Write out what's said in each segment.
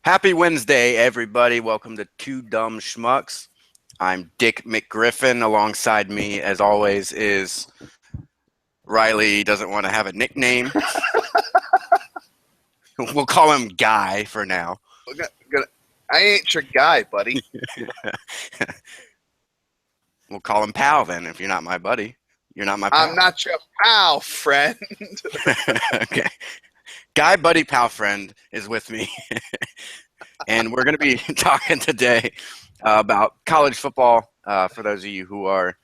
Happy Wednesday, everybody. Welcome to Two Dumb Schmucks. I'm Dick McGriffin. Alongside me, as always, is Riley. Doesn't want to have a nickname. We'll call him Guy for now. I ain't your guy, buddy. We'll call him Pal then, if you're not my buddy. You're not my pal. I'm not your pal, friend. Okay. Guy, buddy, pal, friend is with me. And we're going to be talking today about college football for those of you who are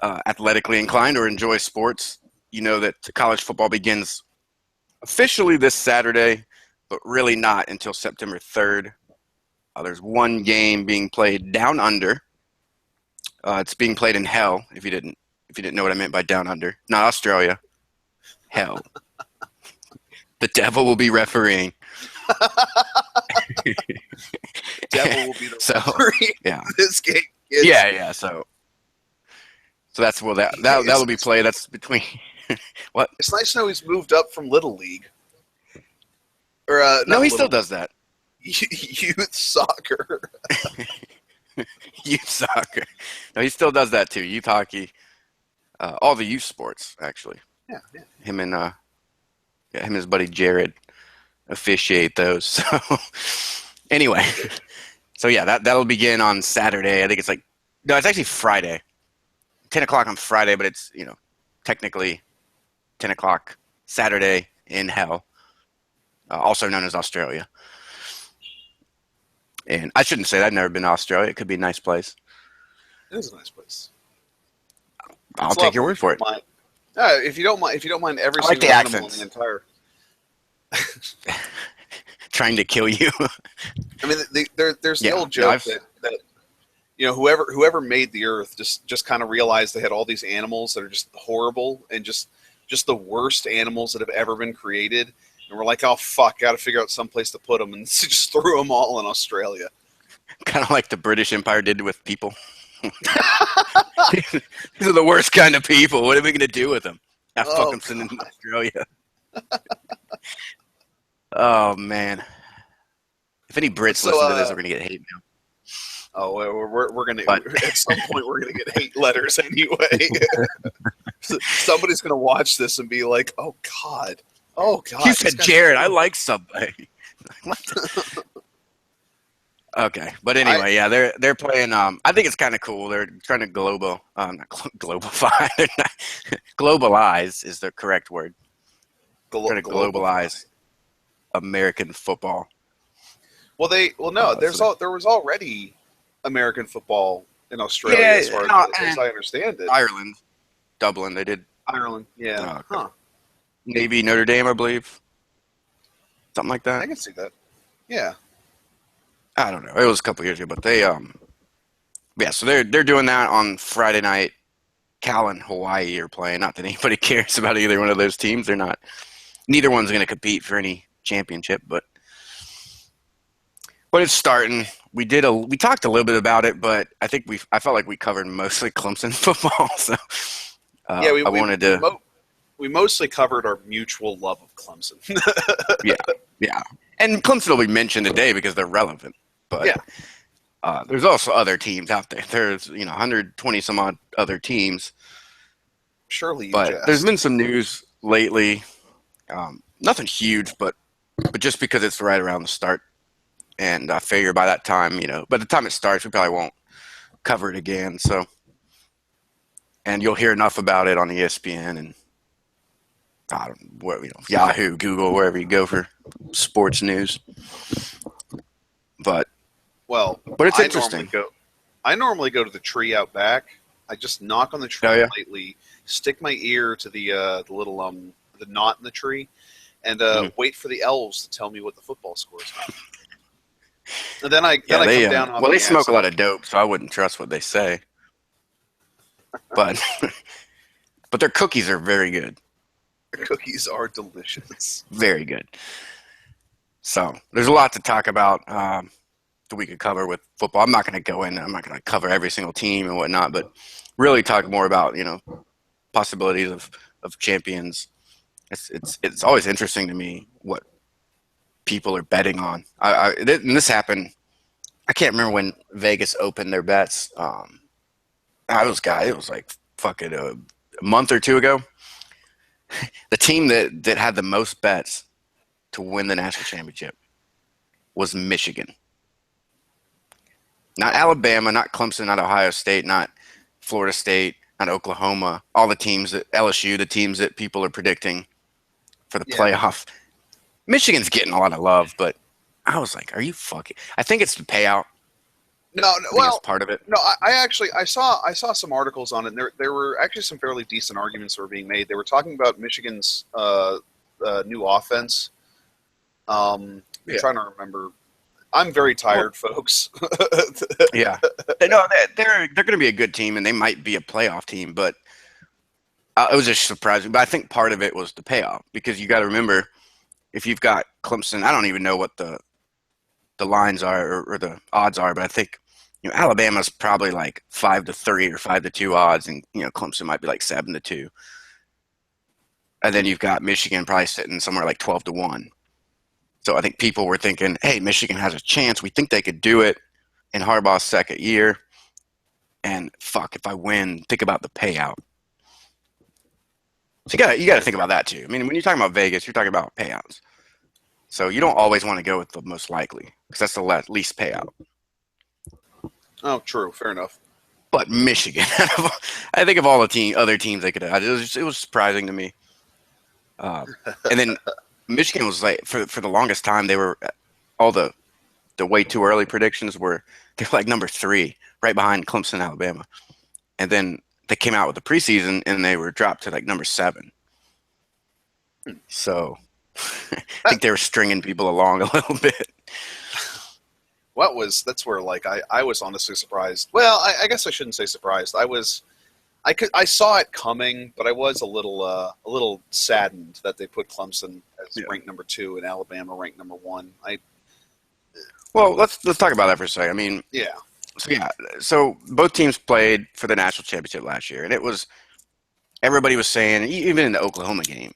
athletically inclined or enjoy sports. You know that college football begins officially this Saturday, but really not until September 3rd. There's one game being played down under. It's being played in hell, if you didn't know what I meant by down under. Not Australia. Hell. The devil will be refereeing. Devil will be the referee. Yeah. This game. Yeah. So that's where that'll be played. That's between what? It's nice to know he's moved up from Little League. Or no, he still does that. Youth soccer. Youth soccer. No, he still does that too. Youth hockey. All the youth sports, actually. Yeah. Him and his buddy Jared officiate those. So anyway, so yeah, that'll begin on Saturday. I think it's actually Friday, 10 o'clock on Friday, but it's technically 10 o'clock Saturday in hell, also known as Australia. And I shouldn't say that. I've never been to Australia. It could be a nice place. It is a nice place. I'll take your word for it. If you don't mind, every like single the animal accents. in the entire. Trying to kill you. I mean, there's the old joke that whoever made the Earth just kind of realized they had all these animals that are just horrible and just the worst animals that have ever been created. And we're like, oh, fuck, got to figure out some place to put them. And just threw them all in Australia. Kind of like the British Empire did with people. These are the worst kind of people. What are we going to do with them? Fucking send them to Australia. Oh, man. If any Brits listen to this, we're going to get hate mail. Oh, we're going to, at some point, we're going to get hate letters anyway. Somebody's going to watch this and be like, oh, God. You said Jared. I like Subway. Okay, but anyway, they're playing. I think it's kind of cool. They're trying to globalize. Globalize is the correct word. Trying to globalize American football. Well, there was already American football in Australia, as far as I understand it. Ireland, Dublin, they did. Ireland, yeah. Huh. Navy, Notre Dame, I believe. Something like that. I can see that. Yeah. I don't know. It was a couple years ago, but they so they're doing that on Friday night. Cal and Hawaii are playing. Not that anybody cares about either one of those teams. They're not. Neither one's going to compete for any championship, but it's starting. We talked a little bit about it, but I felt like we covered mostly Clemson football. So we mostly covered our mutual love of Clemson. Yeah. And Clemson will be mentioned today because they're relevant. But there's also other teams out there. There's 120 some odd other teams. Surely, there's been some news lately. Nothing huge, but just because it's right around the start, and I figure by that time, by the time it starts, we probably won't cover it again. So, and you'll hear enough about it on ESPN and Yahoo, Google, wherever you go for sports news. But it's interesting. I normally go to the tree out back. I just knock on the tree lightly, stick my ear to the little the knot in the tree, and wait for the elves to tell me what the football score is. And then I come down. They smoke a lot of dope, so I wouldn't trust what they say. But their cookies are very good. Cookies are delicious. Very good. So there's a lot to talk about that we could cover with football. I'm not going to go in. I'm not going to cover every single team and whatnot, but really talk more about possibilities of champions. It's always interesting to me what people are betting on. And this happened. I can't remember when Vegas opened their bets. It was like fucking a month or two ago. The team that had the most bets to win the national championship was Michigan. Not Alabama, not Clemson, not Ohio State, not Florida State, not Oklahoma. All the teams that LSU, the teams that people are predicting for the playoff. Michigan's getting a lot of love, but I was like, are you fucking? I think it's the payout. No, well, part of it. No, I saw some articles on it. And there were actually some fairly decent arguments that were being made. They were talking about Michigan's new offense. I'm trying to remember. I'm very tired, folks. Yeah, no, they're going to be a good team, and they might be a playoff team. But it was just surprising. But I think part of it was the payoff, because you got to remember, if you've got Clemson, I don't even know what the lines are or the odds are, but I think Alabama's probably like 5-3 or 5-2 odds, and Clemson might be like 7-2. And then you've got Michigan probably sitting somewhere like 12-1. So I think people were thinking, hey, Michigan has a chance. We think they could do it in Harbaugh's second year. And fuck, if I win, think about the payout. So you got to think about that too. I mean, when you're talking about Vegas, you're talking about payouts. So you don't always want to go with the most likely, because that's the least payout. Oh, true. Fair enough. But Michigan, I think of all the other teams they could have, it was surprising to me. And then Michigan was like, for the longest time, they were all the way too early predictions were they were like number 3, right behind Clemson, Alabama. And then they came out with the preseason and they were dropped to like number 7. So I think they were stringing people along a little bit. That's where like I was honestly surprised. Well, I guess I shouldn't say surprised. I saw it coming, but I was a little saddened that they put Clemson as ranked number 2 and Alabama ranked number 1. Well, let's talk about that for a second. I mean, so both teams played for the national championship last year, and everybody was saying, even in the Oklahoma game,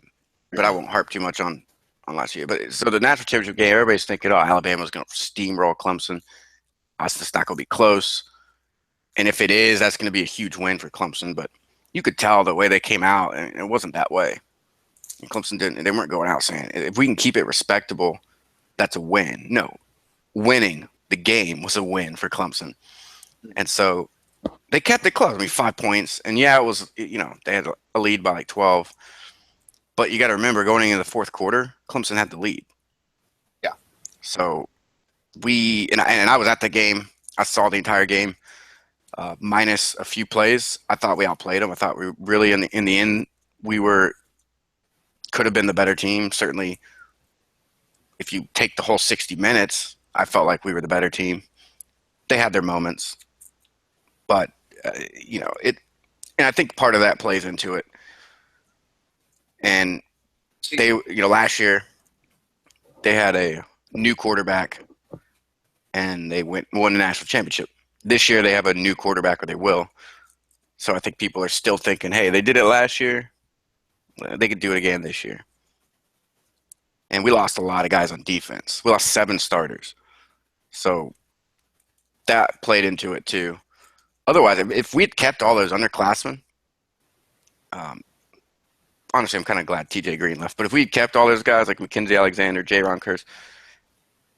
but I won't harp too much on last year. But so the national championship game, everybody's thinking, oh, Alabama's going to steamroll Clemson. It's just not going to be close. And if it is, that's going to be a huge win for Clemson. But you could tell the way they came out, and it wasn't that way. And Clemson they weren't going out saying, if we can keep it respectable, that's a win. No, winning the game was a win for Clemson. And so they kept it close. I mean, 5 points. And yeah, it was, they had a lead by like 12. But you got to remember, going into the fourth quarter, Clemson had the lead. Yeah. So and I was at the game. I saw the entire game, minus a few plays. I thought we outplayed them. I thought we really, in the end, could have been the better team. Certainly, if you take the whole 60 minutes, I felt like we were the better team. They had their moments, but and I think part of that plays into it. And they, last year they had a new quarterback and they won the national championship. This year they have a new quarterback, or they will. So I think people are still thinking, hey, they did it last year. They could do it again this year. And we lost a lot of guys on defense. We lost 7 starters. So that played into it too. Otherwise, if we'd kept all those underclassmen, honestly, I'm kind of glad TJ Green left. But if we kept all those guys like Mackenzie Alexander, J-Ron Kearse,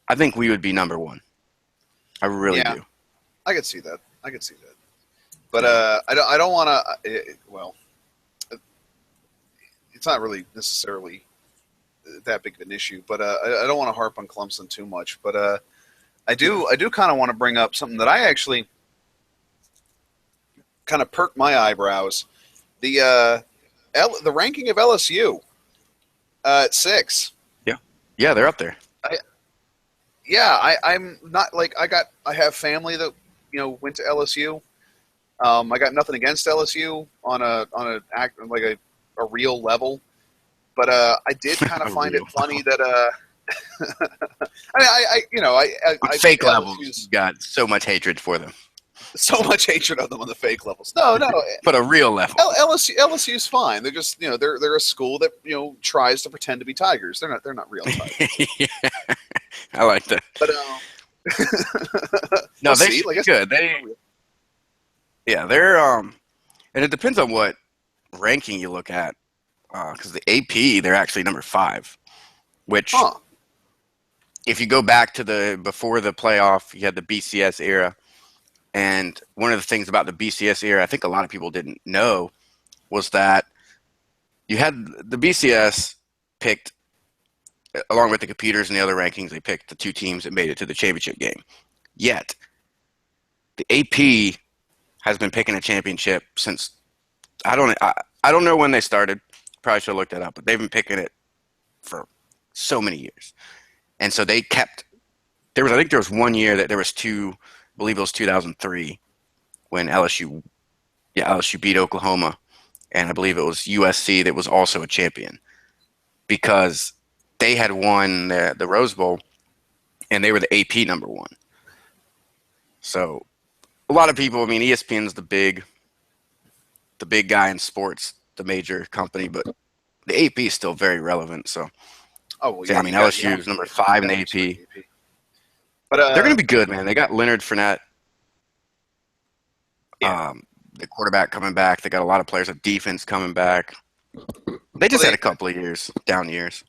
I think we would be number 1. I really do. I could see that. But I don't want to. Well, it's not really necessarily that big of an issue. But I don't want to harp on Clemson too much. But I do kind of want to bring up something that I actually kind of perked my eyebrows. The ranking of LSU at 6. Yeah, they're up there. I'm not like I have family that went to LSU. I got nothing against LSU on a real level, but I did kind of find it funny that I fake levels got so much hatred for them. So much hatred of them on the fake levels. No. But a real level. LSU's fine. They're just they're a school that tries to pretend to be Tigers. They're not real Tigers. I like that. But no, they should be good. They're and it depends on what ranking you look at. Because the AP, they're actually number 5, which if you go back to before the playoff, you had the BCS era. And one of the things about the BCS era, I think a lot of people didn't know, was that you had the BCS picked, along with the computers and the other rankings, they picked the 2 teams that made it to the championship game. Yet, the AP has been picking a championship since, I don't know when they started. Probably should have looked that up, but they've been picking it for so many years. And so they kept, I think there was one year that there was 2, I believe it was 2003, when LSU beat Oklahoma. And I believe it was USC that was also a champion because they had won the Rose Bowl and they were the AP number 1. So a lot of people, I mean, ESPN's the big guy in sports, the major company, but the AP is still very relevant. So, I mean, LSU is number 5 in the AP. But they're going to be good, man. They got Leonard Fournette, the quarterback coming back. They got a lot of players of defense coming back. They just had a couple of down years.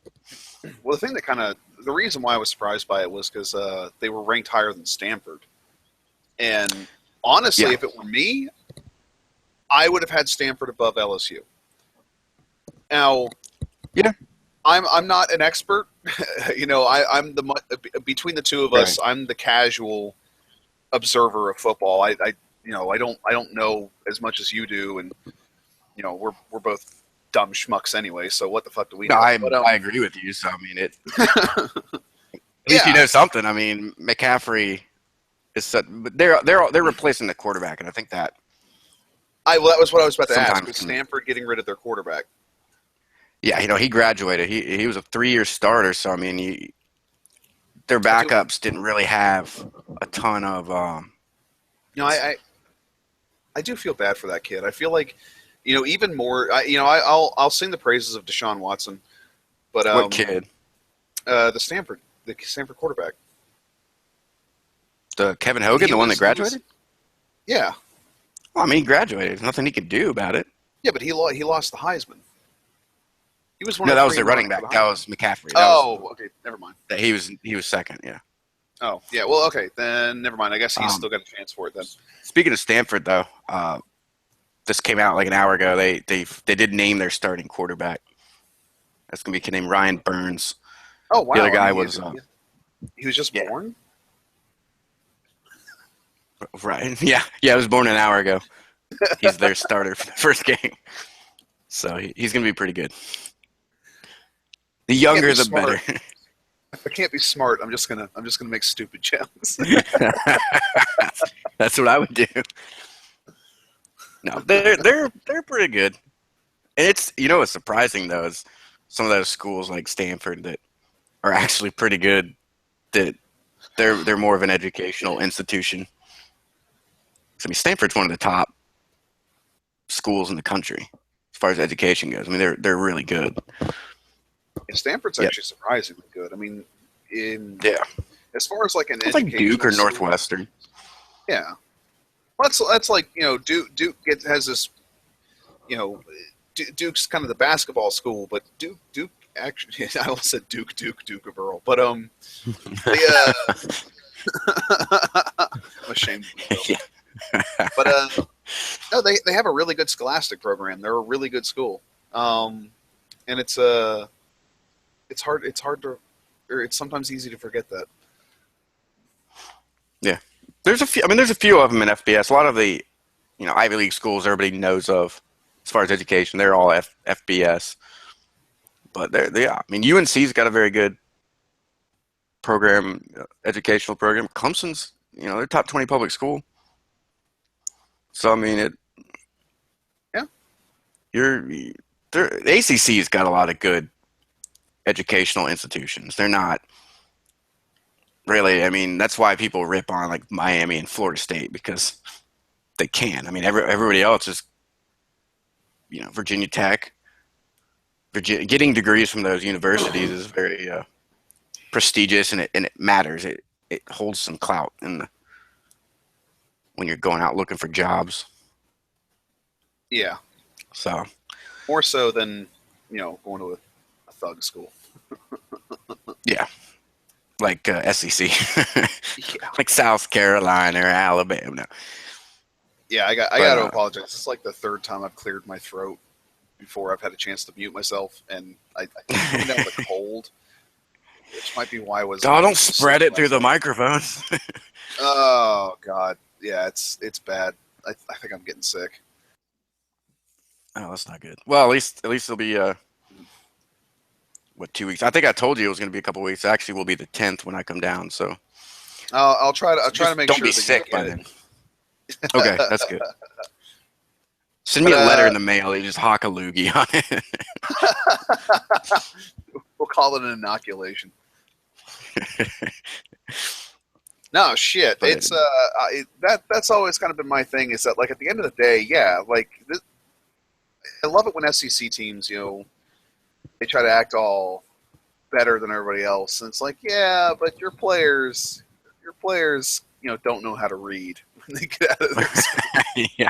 Well, the reason why I was surprised by it was because they were ranked higher than Stanford. And honestly, if it were me, I would have had Stanford above LSU. Now, I'm not an expert. I'm between the two of us. Right. I'm the casual observer of football. I don't know as much as you do, and we're both dumb schmucks anyway. So what the fuck do we know? I agree with you. So I mean, at least you know something. I mean, McCaffrey is, but they're replacing the quarterback, and I think that. That was what I was about to ask. Was Stanford getting rid of their quarterback? Yeah, he graduated. He was a 3-year starter, so I mean, their backups didn't really have a ton of. I do feel bad for that kid. I feel like, even more. I'll sing the praises of Deshaun Watson, but what kid? The Stanford quarterback. The Kevin Hogan, the one that graduated. Yeah. Well, I mean, he graduated. There's nothing he could do about it. Yeah, but he lost the Heisman. He was one. No, that was the running back. That was McCaffrey. Okay, never mind. He was second. Yeah. Oh yeah. Well, okay, then never mind. I guess he's still got a chance for it then. Speaking of Stanford, though, this came out like an hour ago. They did name their starting quarterback. That's gonna be a kid named Ryan Burns. Oh wow! The other guy was. He was just born. Right. Yeah. He was born an hour ago. He's their starter for the first game, so he's gonna be pretty good. The younger, the better. If I can't be smart, I'm just gonna make stupid jokes. That's what I would do. No, they're pretty good, and it's what's surprising though is some of those schools like Stanford that are actually pretty good. That they're more of an educational institution. I mean, Stanford's one of the top schools in the country as far as education goes. I mean, they're really good. Stanford's actually surprisingly good. I mean, as far as like an it's like Duke or Northwestern. Yeah, well, that's like Duke has this. Duke's kind of the basketball school, but Duke actually I almost said Duke of Earl, but I'm ashamed. But no, they have a really good scholastic program. They're a really good school, and it's hard to, or it's sometimes easy to forget that. Yeah, there's a few of them in FBS. A lot of the, Ivy League schools everybody knows of as far as education. They're all FBS, but I mean, UNC's got a very good program, educational program. Clemson's, they're top 20 public school. So I mean, the ACC's got a lot of good educational institutions. They're not really, I mean, that's why people rip on like Miami and Florida State, because they can. I mean, everybody else is, Virginia Tech. Getting degrees from those universities is very prestigious and it matters. It holds some clout when you're going out looking for jobs. Yeah. So more so than going to a thug school. Yeah, like SEC, Yeah. like South Carolina or Alabama. No. Yeah, I got to apologize. It's like the third time I've cleared my throat before I've had a chance to mute myself, and I coming down with a cold, which might be why I was. Oh, don't spread it through the microphone. Oh God, yeah, it's bad. I think I'm getting sick. Oh, that's not good. Well, at least it'll be 2 weeks? I think I told you it was going to be a couple weeks. Actually, will be the 10th when I come down. So I'll try to make sure. Don't be sick by then. Okay, that's good. Send me a letter in the mail. You just hawk a loogie on it. We'll call it an inoculation. No shit. It's that's always kind of been my thing. Is that like at the end of the day, yeah, like I love it when SEC teams, they try to act all better than everybody else, and it's like, yeah, but your players, don't know how to read when they get out of their school. Yeah.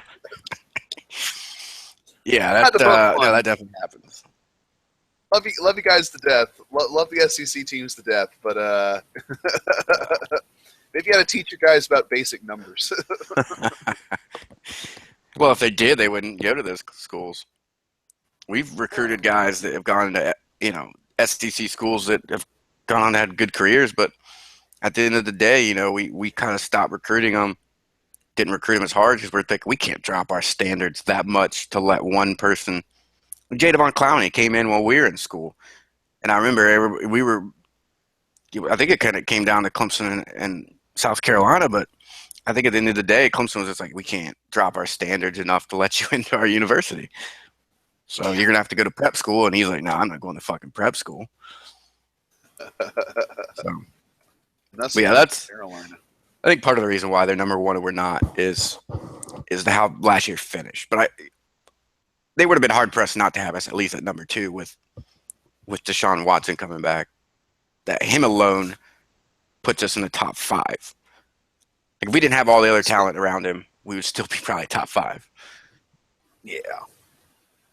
Yeah, that definitely happens. Love you guys to death. Love the SEC teams to death, but maybe you got to teach your guys about basic numbers. Well, if they did, they wouldn't go to those schools. We've recruited guys that have gone to SEC schools that have gone on to have good careers, but at the end of the day, we kind of stopped recruiting them. Didn't recruit them as hard because we're thinking we can't drop our standards that much to let one person. Jadavon Clowney came in while we were in school, and I remember I think it kind of came down to Clemson and South Carolina, but I think at the end of the day, Clemson was just like, we can't drop our standards enough to let you into our university. So you're going to have to go to prep school. And he's like, no, I'm not going to fucking prep school. So, that's Carolina. I think part of the reason why they're number one and we're not is how last year finished. But they would have been hard pressed not to have us at least at number 2 with Deshaun Watson coming back. That him alone puts us in the top 5. Like if we didn't have all the other talent around him, we would still be probably top 5. Yeah.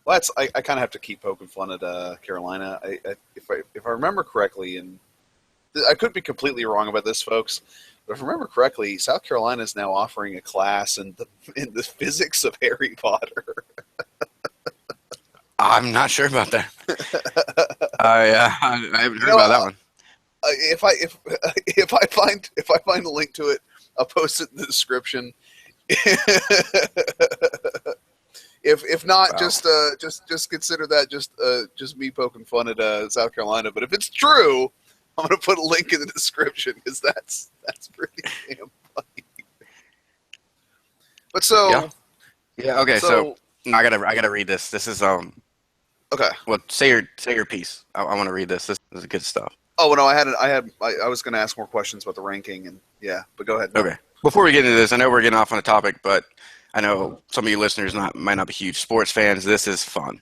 Well, I kind of have to keep poking fun at Carolina. If I remember correctly, and I could be completely wrong about this, folks, but if I remember correctly, South Carolina is now offering a class in the physics of Harry Potter. I'm not sure about that. I haven't heard about that one. If I find a link to it, I'll post it in the description. If not, wow. just consider that just me poking fun at South Carolina. But if it's true, I'm gonna put a link in the description because that's pretty damn funny. But yeah, okay. So I gotta read this. This is okay. Well, say your piece. I want to read this. This is good stuff. Oh no, I was gonna ask more questions about the ranking and yeah, but go ahead. Okay. Before we get into this, I know we're getting off on a topic, but I know some of you listeners might not be huge sports fans. This is fun.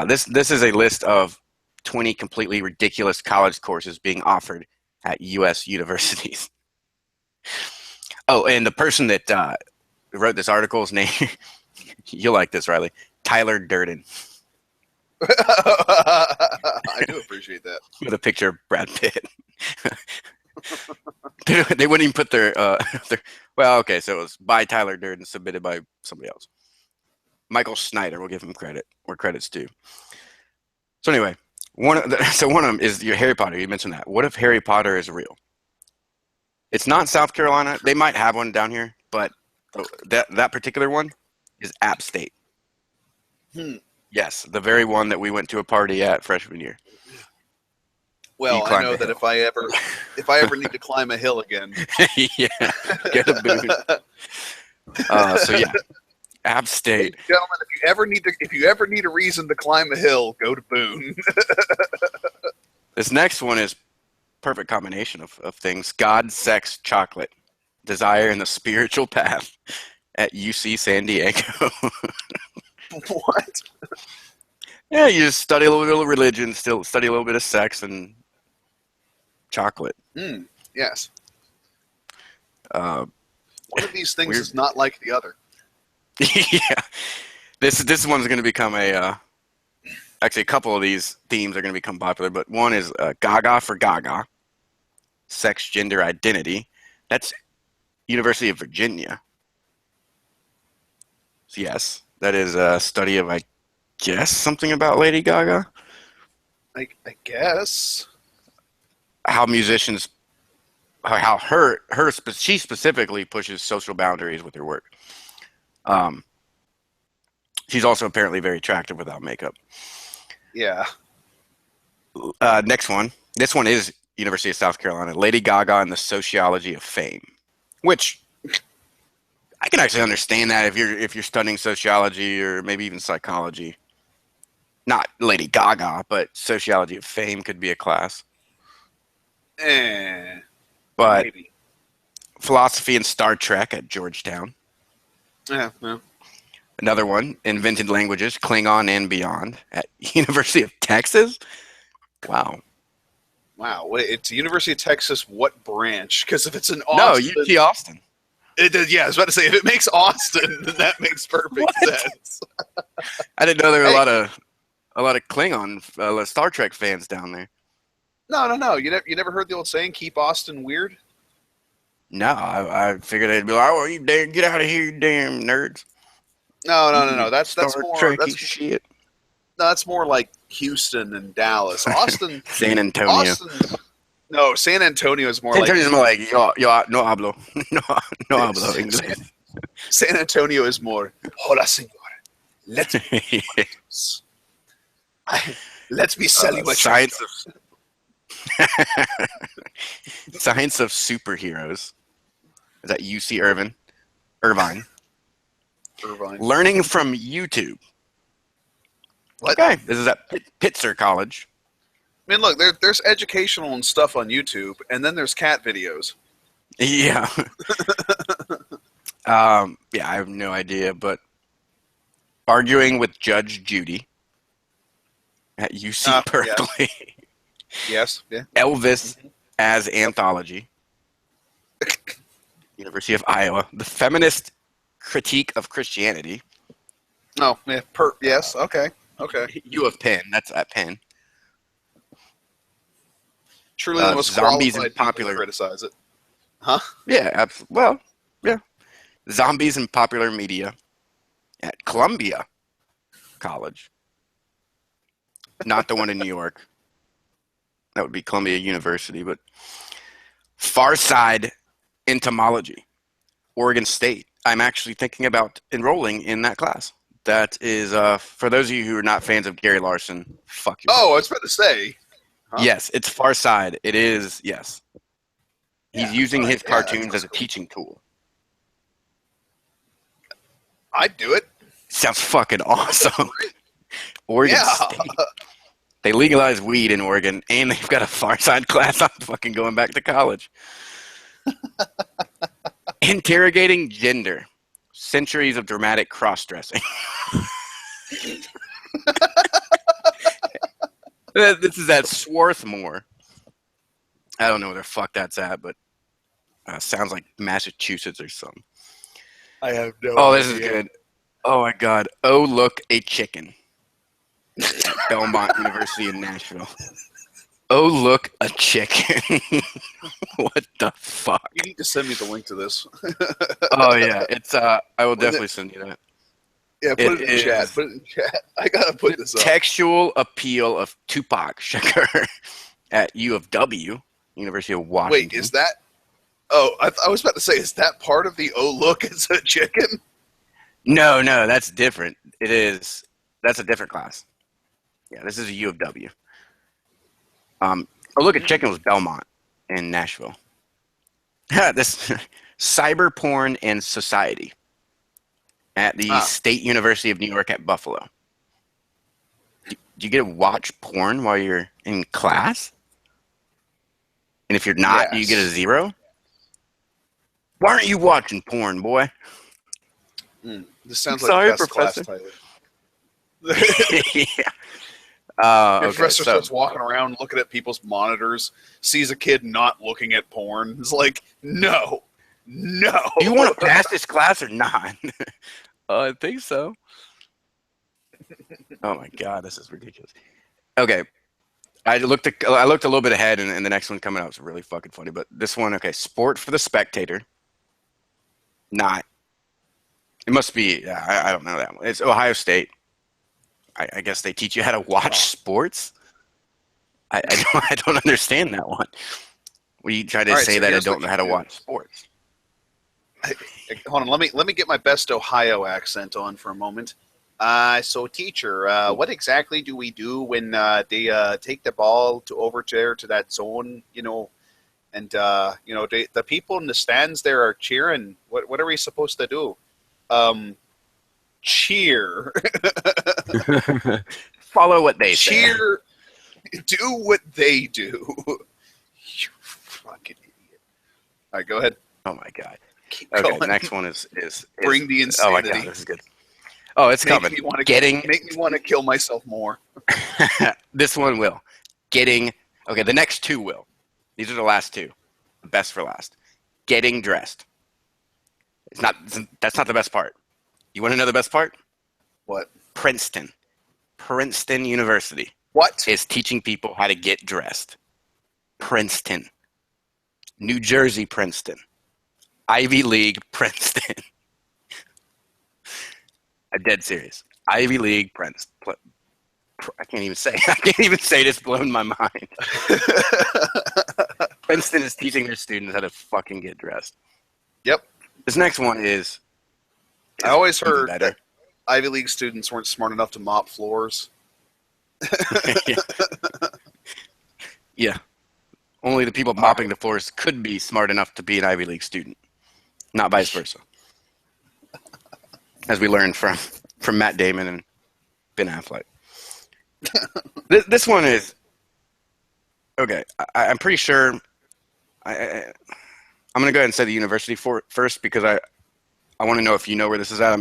This is a list of 20 completely ridiculous college courses being offered at U.S. universities. Oh, and the person that wrote this article's name, you'll like this, Riley, Tyler Durden. I do appreciate that. With a picture of Brad Pitt. They wouldn't even put their well, okay, so it was by Tyler Durden, submitted by somebody else. Michael Snyder, we'll give him credit where credit's due. So anyway, one of them is your Harry Potter. You mentioned that. What if Harry Potter is real? It's not South Carolina. They might have one down here, but that particular one is App State. Yes, the very one that we went to a party at freshman year. Well, I know that if I ever need to climb a hill again, yeah, get a boot. So yeah, App State. Hey, gentlemen, if you ever need a reason to climb a hill, go to Boone. This next one is perfect combination of things: God, sex, chocolate, desire, and the spiritual path at UC San Diego. What? Yeah, you just study a little bit of religion, still study a little bit of sex and chocolate. Yes. One of these things is not like the other. Yeah. This one's going to become actually, a couple of these themes are going to become popular, but one is Gaga for Gaga, sex, gender, identity. That's University of Virginia. So yes, that is a study of, I guess, something about Lady Gaga. I guess. How musicians, she specifically pushes social boundaries with her work. She's also apparently very attractive without makeup. Yeah. Next one. This one is University of South Carolina. Lady Gaga and the Sociology of Fame, which I can actually understand that if you're studying sociology or maybe even psychology. Not Lady Gaga, but Sociology of Fame could be a class. But maybe. Philosophy and Star Trek at Georgetown. Yeah. Another one, Invented Languages, Klingon and Beyond at University of Texas. Wow. It's University of Texas. What branch? Because if it's in Austin, no, UT Austin. Yeah, I was about to say, if it makes Austin, then that makes perfect sense. I didn't know there were a lot of Klingon, Star Trek fans down there. No. You never heard the old saying, "Keep Austin weird"? No, I figured they'd be like, "Oh, you damn, get out of here, you damn nerds." No. That's more shit. No, that's more like Houston and Dallas. Austin, San Antonio. No, San Antonio is more San Antonio is more like yo no hablo no hablo inglés. San Antonio is more hola señor. Let's be selling my science of superheroes. Is that UC Irvine? Learning from YouTube. What? Okay, this is at Pitzer College. I mean, look, there's educational and stuff on YouTube, and then there's cat videos. Yeah. I have no idea, but arguing with Judge Judy at UC Berkeley. Yes. Yeah. Elvis as anthology. University of Iowa. The feminist critique of Christianity. Oh, yeah. Yes. Okay. U of Penn. That's at Penn. Truly the most zombies qualified and popular to criticize it. Huh? Yeah, absolutely. Well, yeah. Zombies and popular media at Columbia College. Not the one in New York. That would be Columbia University, but Far Side Entomology, Oregon State. I'm actually thinking about enrolling in that class. That is, for those of you who are not fans of Gary Larson, fuck you. Oh, I was about to say. Huh? Yes, it's Far Side. It is, yes. He's using his cartoons as a teaching tool. I'd do it. Sounds fucking awesome. Oregon State. They legalized weed in Oregon, and they've got a Far Side class. I'm fucking going back to college. Interrogating gender. Centuries of dramatic cross-dressing. This is at Swarthmore. I don't know where the fuck that's at, but sounds like Massachusetts or something. I have no idea. Oh, this is good. Oh, my God. Oh, look, a chicken. At Belmont University in Nashville. Oh, look, a chicken. What the fuck? You need to send me the link to this. Oh, yeah. It's I will definitely send you that. Yeah, put it in chat. Put it in chat. I gotta put this up. Textual appeal of Tupac Shakur at U of W, University of Washington. Wait, is that? Oh, I was about to say, is that part of the "Oh look, it's a chicken"? No, that's different. It is. That's a different class. Yeah, this is a U of W. Oh, look, a chicken was Belmont in Nashville. This cyber porn and society at the State University of New York at Buffalo. Do you get to watch porn while you're in class? And if you're not, do you get a 0? Why aren't you watching porn, boy? This sounds like the best class title. Yeah. The Okay. professor starts walking around, looking at people's monitors, sees a kid not looking at porn. It's like, no. Do you want to pass this class or not? I think so. Oh my god, this is ridiculous. Okay, I looked a little bit ahead, and the next one coming up is really fucking funny. But this one, okay, sport for the spectator. Not. It must be. I don't know that one. It's Ohio State. I guess they teach you how to watch sports. I don't understand that one. What you try to say that I don't know how to watch sports? Hold on, let me get my best Ohio accent on for a moment. So teacher, what exactly do we do when they take the ball over there to that zone? And the people in the stands there are cheering. What are we supposed to do? Cheer. Follow what they cheer. Say. Do what they do. You fucking idiot. All right, go ahead. Oh my god. Okay, the next one is bring the insanity. Oh my god, this is good. Oh, it's coming. Make me want to kill myself more. This one will. Okay, the next two will. These are the last two. The best for last. Getting dressed. That's not the best part. You want to know the best part? What? Princeton University. What? Is teaching people how to get dressed. Princeton. New Jersey Princeton. Ivy League Princeton. I'm dead serious. Ivy League Princeton. I can't even say. I can't even say this. Blown my mind. Princeton is teaching their students how to fucking get dressed. Yep. This next one is I always heard that Ivy League students weren't smart enough to mop floors. Yeah. Only the people mopping the floors could be smart enough to be an Ivy League student, not vice versa. As we learned from Matt Damon and Ben Affleck. This one is okay. I'm pretty sure. I'm going to go ahead and say the university first because I want to know if you know where this is at.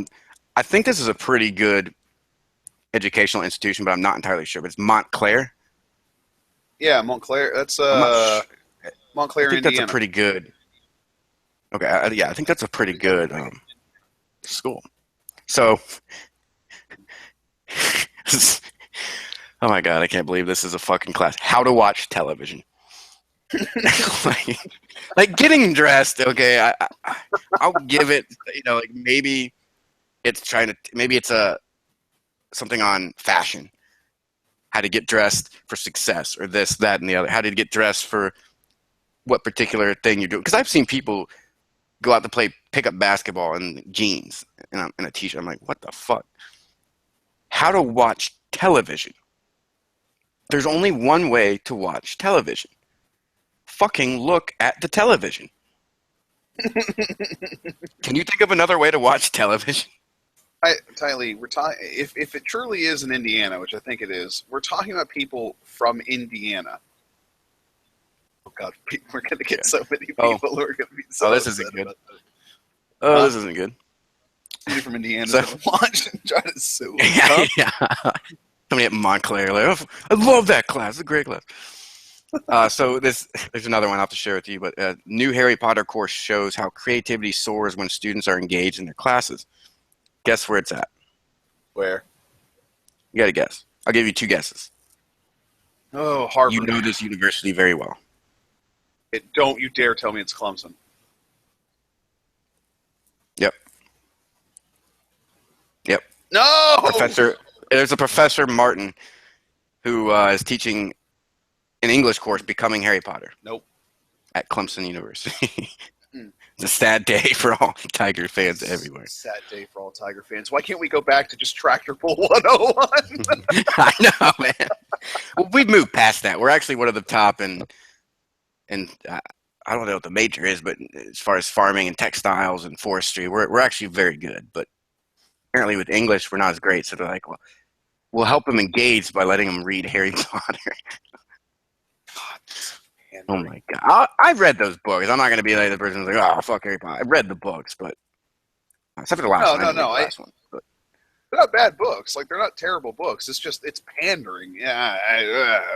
I think this is a pretty good educational institution, but I'm not entirely sure. But it's Montclair. Yeah, Montclair. That's Montclair, I think Indiana. That's a pretty good. Okay, I think that's a pretty good school. So, oh my god, I can't believe this is a fucking class. How to watch television. like getting dressed. Okay, I'll give it. Like maybe it's something on fashion. How to get dressed for success, or this, that, and the other. How to get dressed for what particular thing you're doing. Because I've seen people go out to play pickup basketball in jeans and a t-shirt. I'm like, what the fuck? How to watch television. There's only one way to watch television. Fucking look at the television. Can you think of another way to watch television? Tylee, if it truly is in Indiana, which I think it is, we're talking about people from Indiana. Oh God, we're going to get so many people who are going to be so this isn't good. This isn't good. Somebody from Indiana is going to watch and try to sue us. Yeah. Somebody at Montclair, like, oh, I love that class. It's a great class. So there's another one I'll have to share with you, but new Harry Potter course shows how creativity soars when students are engaged in their classes. Guess where it's at? Where? You got to guess. I'll give you two guesses. Oh, Harvard. You know this university very well. Don't you dare tell me it's Clemson. Yep. No! There's a Professor Martin who is teaching an English course, Becoming Harry Potter. Nope. At Clemson University. It's a sad day for all Tiger fans everywhere. Sad day for all Tiger fans. Why can't we go back to just Tractor Pull 101? I know, man. Well, we've moved past that. We're actually one of the top, and I don't know what the major is, but as far as farming and textiles and forestry, we're actually very good. But apparently with English, we're not as great. So they're like, well, we'll help them engage by letting them read Harry Potter. Oh my god! I've read those books. I'm not going to be like the person who's like, "Oh, fuck Harry Potter." I've read the books, but except for the last one. No. Last one, but. They're not bad books. Like, they're not terrible books. It's pandering. Yeah.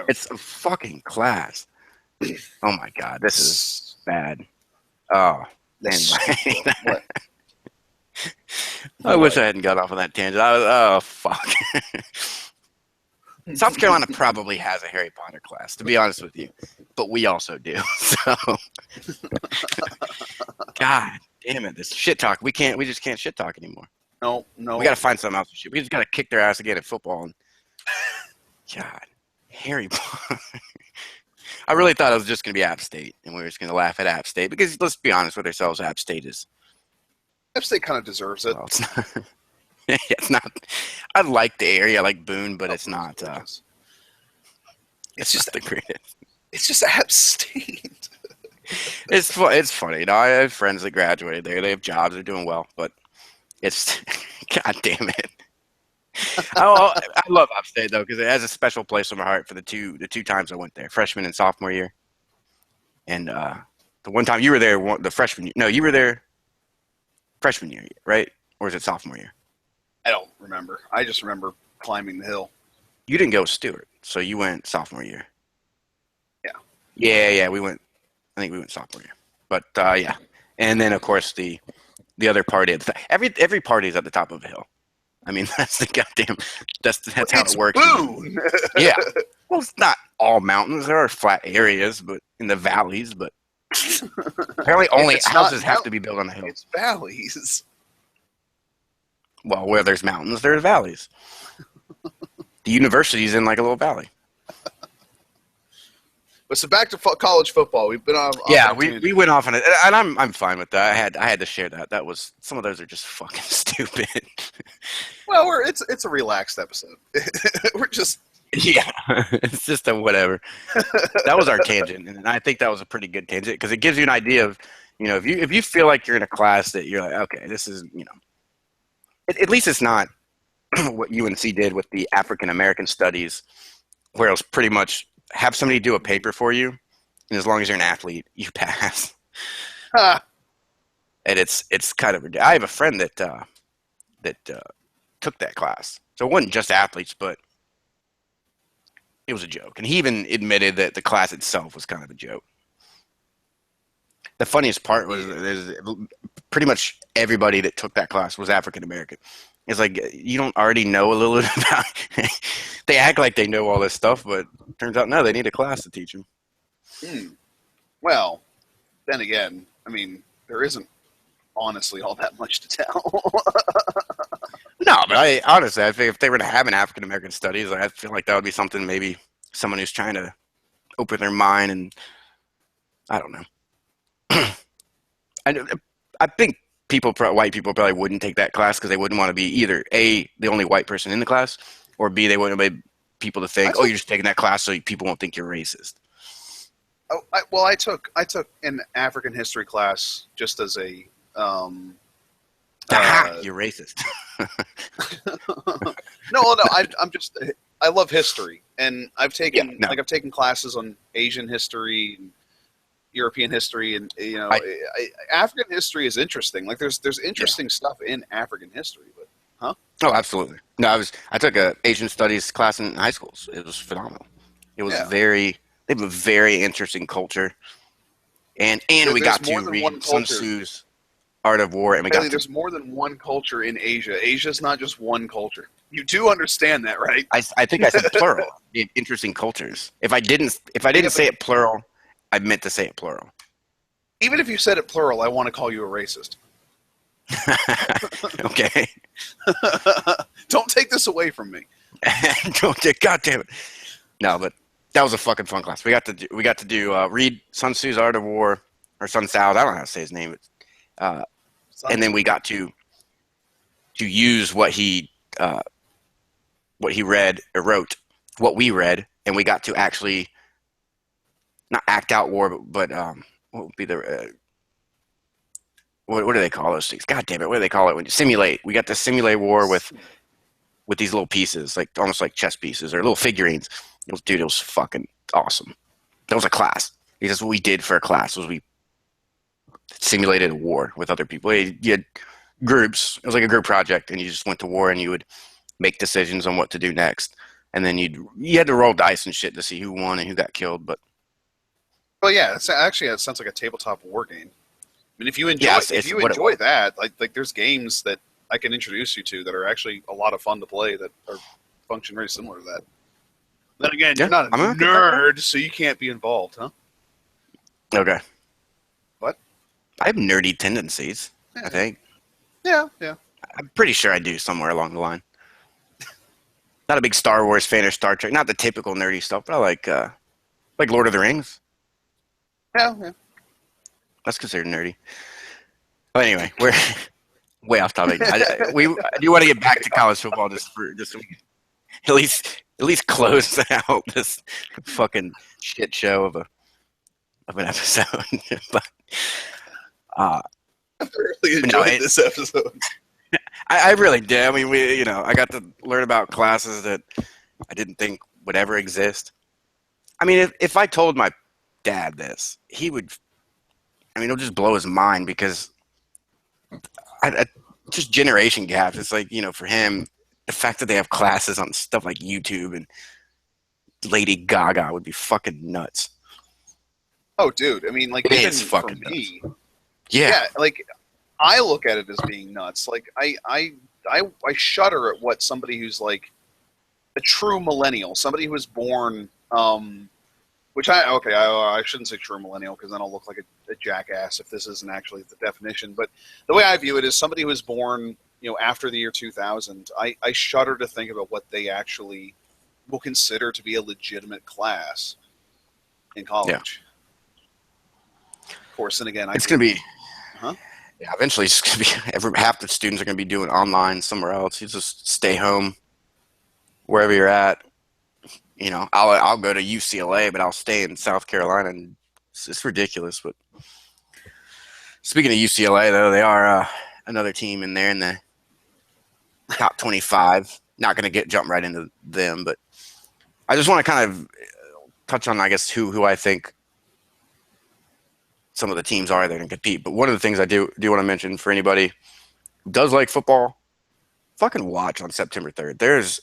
It's a fucking class. Oh my god, this is bad. Oh, anyway. What? I wish I hadn't got off on that tangent. Oh fuck. South Carolina probably has a Harry Potter class, to be honest with you, but we also do. So, God damn it, this shit talk. We just can't shit talk anymore. No. We got to find something else to shit. We just got to kick their ass again at football. And God, Harry Potter. I really thought it was just going to be App State, and we were just going to laugh at App State because let's be honest with ourselves, App State is. App State kind of deserves it. Well, it's not. It's not. I like the area, I like Boone, but it's not. It's just the greatest. It's just App State. It's funny. You know, I have friends that graduated there. They have jobs. They're doing well, but it's God damn it. I love App State though because it has a special place in my heart for the two times I went there, freshman and sophomore year, and the one time you were there, the freshman year. No, you were there freshman year, right? Or is it sophomore year? I don't remember. I just remember climbing the hill. You didn't go with Stewart, so you went sophomore year. Yeah. Yeah. We went. I think we went sophomore year, but yeah. And then of course the other party every party is at the top of a hill. I mean that's the goddamn that's how it works. Boone. Yeah. Well, it's not all mountains. There are flat areas, but in the valleys. But apparently, only houses have to be built on the hill. It's valleys. Well, where there's mountains, there's valleys. The university's in like a little valley. But so back to college football. We've been on. Yeah, we went off on it, and I'm fine with that. I had to share that. That was some of those are just fucking stupid. Well, it's a relaxed episode. We're just it's just a whatever. That was our tangent, and I think that was a pretty good tangent because it gives you an idea of if you feel like you're in a class that you're like okay this is at least it's not what UNC did with the African American studies, where it was pretty much have somebody do a paper for you, and as long as you're an athlete, you pass. Huh. And it's kind of ridiculous. I have a friend that took that class, so it wasn't just athletes, but it was a joke, and he even admitted that the class itself was kind of a joke. The funniest part was pretty much everybody that took that class was African American. It's like you don't already know a little bit about. They act like they know all this stuff, but turns out no, they need a class to teach them. Well, then again, I mean, there isn't honestly all that much to tell. No, but I think if they were to have an African American studies, I feel like that would be something maybe someone who's trying to open their mind and I don't know. I think white people probably wouldn't take that class because they wouldn't want to be either A, the only white person in the class, or B, they wouldn't want people to think, you're just taking that class so people won't think you're racist. I took an African history class just as a you're racist. No, I love history, and I've taken classes on Asian history, and European history, and African history is interesting. Like there's interesting stuff in African history, but Oh, absolutely. No, I took a Asian studies class in high school. It was phenomenal. It was they have a very interesting culture, and we got to read Sun Tzu's Art of War, and there's more than one culture in Asia. Asia's not just one culture. You do understand that, right? I think I said plural. Interesting cultures. If I didn't say it plural, I meant to say it plural. Even if you said it plural, I want to call you a racist. Okay. Don't take this away from me. God damn it. No, but that was a fucking fun class. We got to do read Sun Tzu's Art of War, or Sun Tzu. I don't know how to say his name. And then we got to use what he read or wrote, what we read, and we got to actually not act out war, but what would be the what do they call those things? God damn it, what do they call it when you simulate? We got to simulate war with these little pieces, like almost like chess pieces or little figurines. It was fucking awesome. That was a class. That's what we did for a class. Was we simulated a war with other people. You had groups. It was like a group project, and you just went to war, and you would make decisions on what to do next. And then you had to roll dice and shit to see who won and who got killed. But well, yeah, it sounds like a tabletop war game. I mean, if you enjoy that, like there's games that I can introduce you to that are actually a lot of fun to play that are function very similar to that. Then again, you're not a nerd, so you can't be involved, huh? Okay. What? I have nerdy tendencies, I think. Yeah. I'm pretty sure I do somewhere along the line. Not a big Star Wars fan or Star Trek. Not the typical nerdy stuff, but I like Lord of the Rings. Yeah. That's considered nerdy. But anyway, we're way off topic. I do want to get back to college football just so we can at least close out this fucking shit show of an episode. But I really enjoyed this episode. I really did. I mean, I got to learn about classes that I didn't think would ever exist. I mean, if I told my dad this, he would. I mean, it'll just blow his mind because just generation gaps. It's like, for him, the fact that they have classes on stuff like YouTube and Lady Gaga would be fucking nuts. Oh, dude. I mean, like, even for me. Yeah, like, I look at it as being nuts. Like, I shudder at what somebody who's, like, a true millennial, somebody who was born, I shouldn't say true millennial because then I'll look like a jackass if this isn't actually the definition. But the way I view it is somebody who was born, after the year 2000. I shudder to think about what they actually will consider to be a legitimate class in college. Yeah. Of course, and again, it's going to be. Yeah, eventually it's going to be half the students are going to be doing online somewhere else. You just stay home wherever you're at. I'll go to UCLA, but I'll stay in South Carolina. And it's ridiculous. But speaking of UCLA, though, they are another team in there in the top 25. Not going to jump right into them, but I just want to kind of touch on, I guess, who I think some of the teams are that can compete. But one of the things I do want to mention for anybody who does like football, fucking watch on September 3rd. There's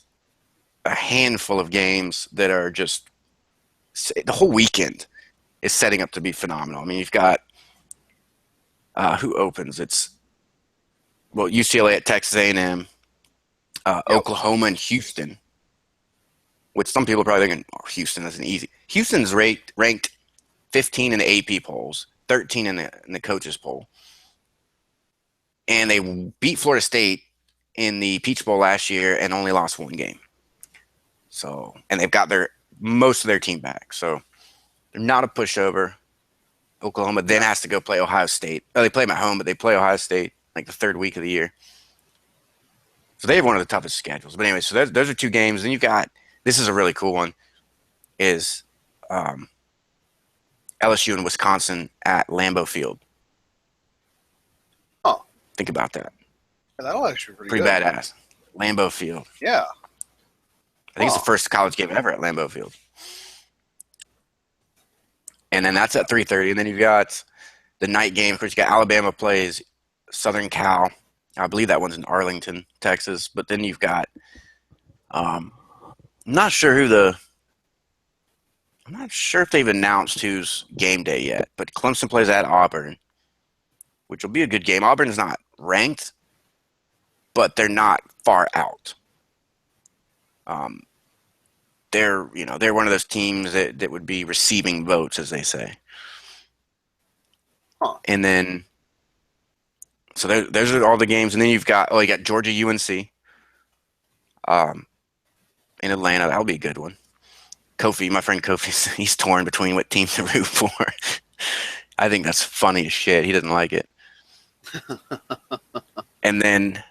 a handful of games that are just the whole weekend is setting up to be phenomenal. I mean, you've got who opens? It's UCLA at Texas A&M, Oklahoma and Houston, which some people are probably thinking, Houston isn't easy. Houston's ranked 15 in the AP polls, 13 in the coaches poll, and they beat Florida State in the Peach Bowl last year and only lost one game. So, and they've got most of their team back. So they're not a pushover. Oklahoma then has to go play Ohio State. They play them at home, but they play Ohio State like the third week of the year. So they have one of the toughest schedules. But anyway, so those are two games. Then you've got, this is a really cool one, is LSU and Wisconsin at Lambeau Field. Oh. Think about that. Yeah, that'll actually be pretty good. Badass. Lambeau Field. Yeah. I think it's the first college game ever at Lambeau Field. And then that's at 3:30. And then you've got the night game. Of course, you got Alabama plays Southern Cal. I believe that one's in Arlington, Texas. But then you've got I'm not sure if they've announced who's game day yet. But Clemson plays at Auburn, which will be a good game. Auburn's not ranked, but they're not far out. They're one of those teams that would be receiving votes, as they say. Huh. And then, so those are all the games. And then you got Georgia UNC, in Atlanta. That'll be a good one. Kofi, my friend Kofi, he's torn between what team to root for. I think that's funny as shit. He doesn't like it. And then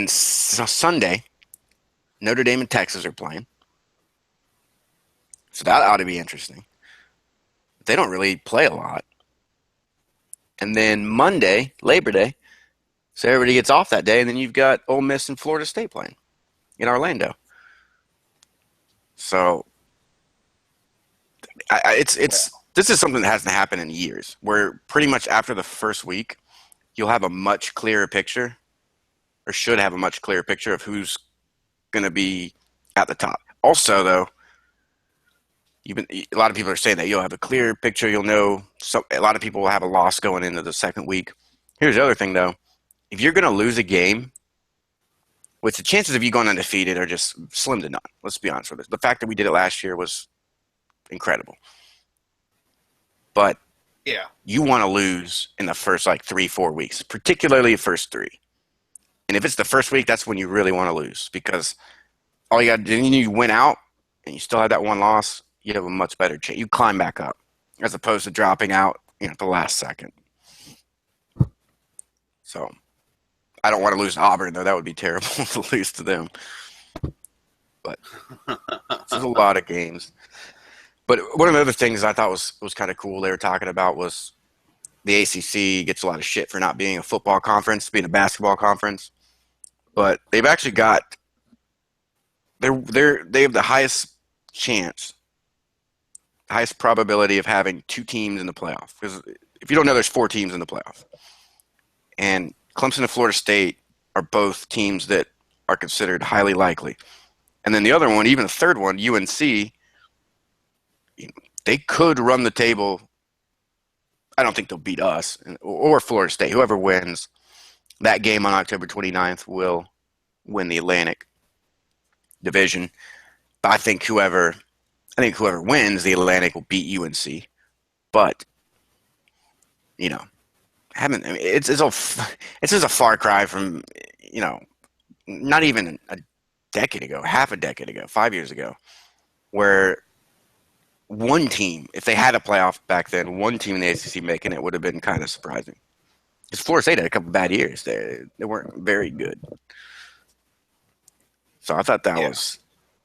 Sunday, Notre Dame and Texas are playing. So that ought to be interesting. They don't really play a lot. And then Monday, Labor Day, so everybody gets off that day, and then you've got Ole Miss and Florida State playing in Orlando. So this is something that hasn't happened in years, where pretty much after the first week, you'll have a much clearer picture, or should have a much clearer picture of who's going to be at the top. Also, though, a lot of people are saying that you'll have a clear picture. You'll know. A lot of people will have a loss going into the second week. Here's the other thing, though. If you're going to lose a game, which the chances of you going undefeated are just slim to none. Let's be honest with it. The fact that we did it last year was incredible. But yeah, you want to lose in the first 3-4 weeks, particularly the first 3. And if it's the first week, that's when you really want to lose, because all you got to do, you win out and you still have that one loss, you have a much better chance. You climb back up as opposed to dropping out at the last second. So I don't want to lose to Auburn, though. That would be terrible to lose to them. But there's a lot of games. But one of the other things I thought was kind of cool they were talking about was the ACC gets a lot of shit for not being a football conference, being a basketball conference. But they've actually got they have the highest chance, highest probability of having 2 teams in the playoff. Because if you don't know, there's 4 teams in the playoff. And Clemson and Florida State are both teams that are considered highly likely. And then the other one, even the third one, UNC, they could run the table. I don't think they'll beat us or Florida State. Whoever wins that game on October 29th will win the Atlantic Division. But I think whoever wins the Atlantic will beat UNC. But it's just a far cry from not even a decade ago, half a decade ago, 5 years ago, where one team, if they had a playoff back then, one team in the ACC making it would have been kind of surprising. Because Florida State had a couple bad years. They weren't very good. So I thought that was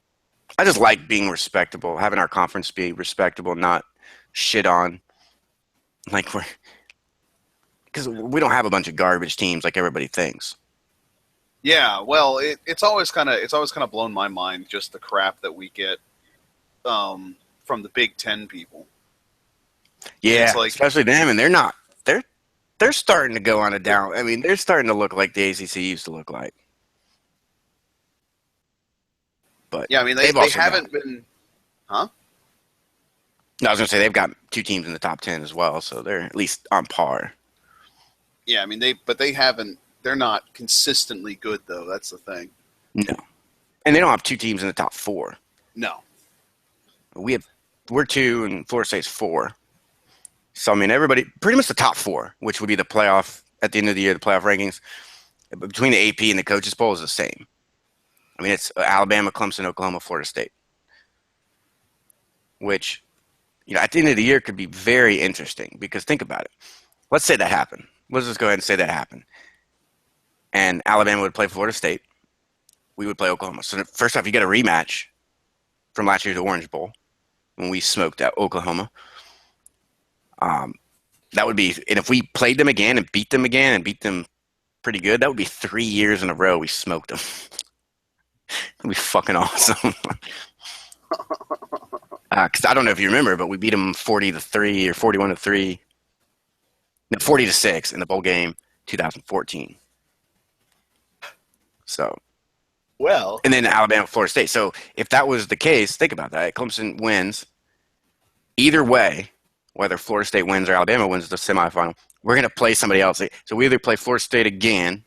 – I just like being respectable, having our conference be respectable, not shit on. Because we don't have a bunch of garbage teams like everybody thinks. Yeah, well, it's always kind of blown my mind, just the crap that we get from the Big Ten people. Yeah, especially them, and they're starting to go on a down. I mean, they're starting to look like the ACC used to look like. But yeah, I mean, they haven't been, huh? No, I was going to say they've got 2 teams in the top 10 as well, so they're at least on par. Yeah, I mean, they haven't. They're not consistently good, though. That's the thing. No, and they don't have 2 teams in the top 4. No, we're 2 and Florida State's 4. So I mean, everybody pretty much the top 4, which would be the playoff at the end of the year, the playoff rankings between the AP and the coaches poll is the same. I mean, it's Alabama, Clemson, Oklahoma, Florida State, which at the end of the year could be very interesting because think about it. Let's say that happened. Let's just go ahead and say that happened. And Alabama would play Florida State. We would play Oklahoma. So first off, you get a rematch from last year's Orange Bowl when we smoked out Oklahoma. That would be, and if we played them again and beat them pretty good, that would be 3 years in a row we smoked them. That'd be fucking awesome. Because I don't know if you remember, but we beat them 40-3 or 41-3. No, 40-6 in the bowl game 2014. So, well, and then Alabama, Florida State. So if that was the case, think about that. Clemson wins. Either way, whether Florida State wins or Alabama wins the semifinal, we're going to play somebody else. So we either play Florida State again,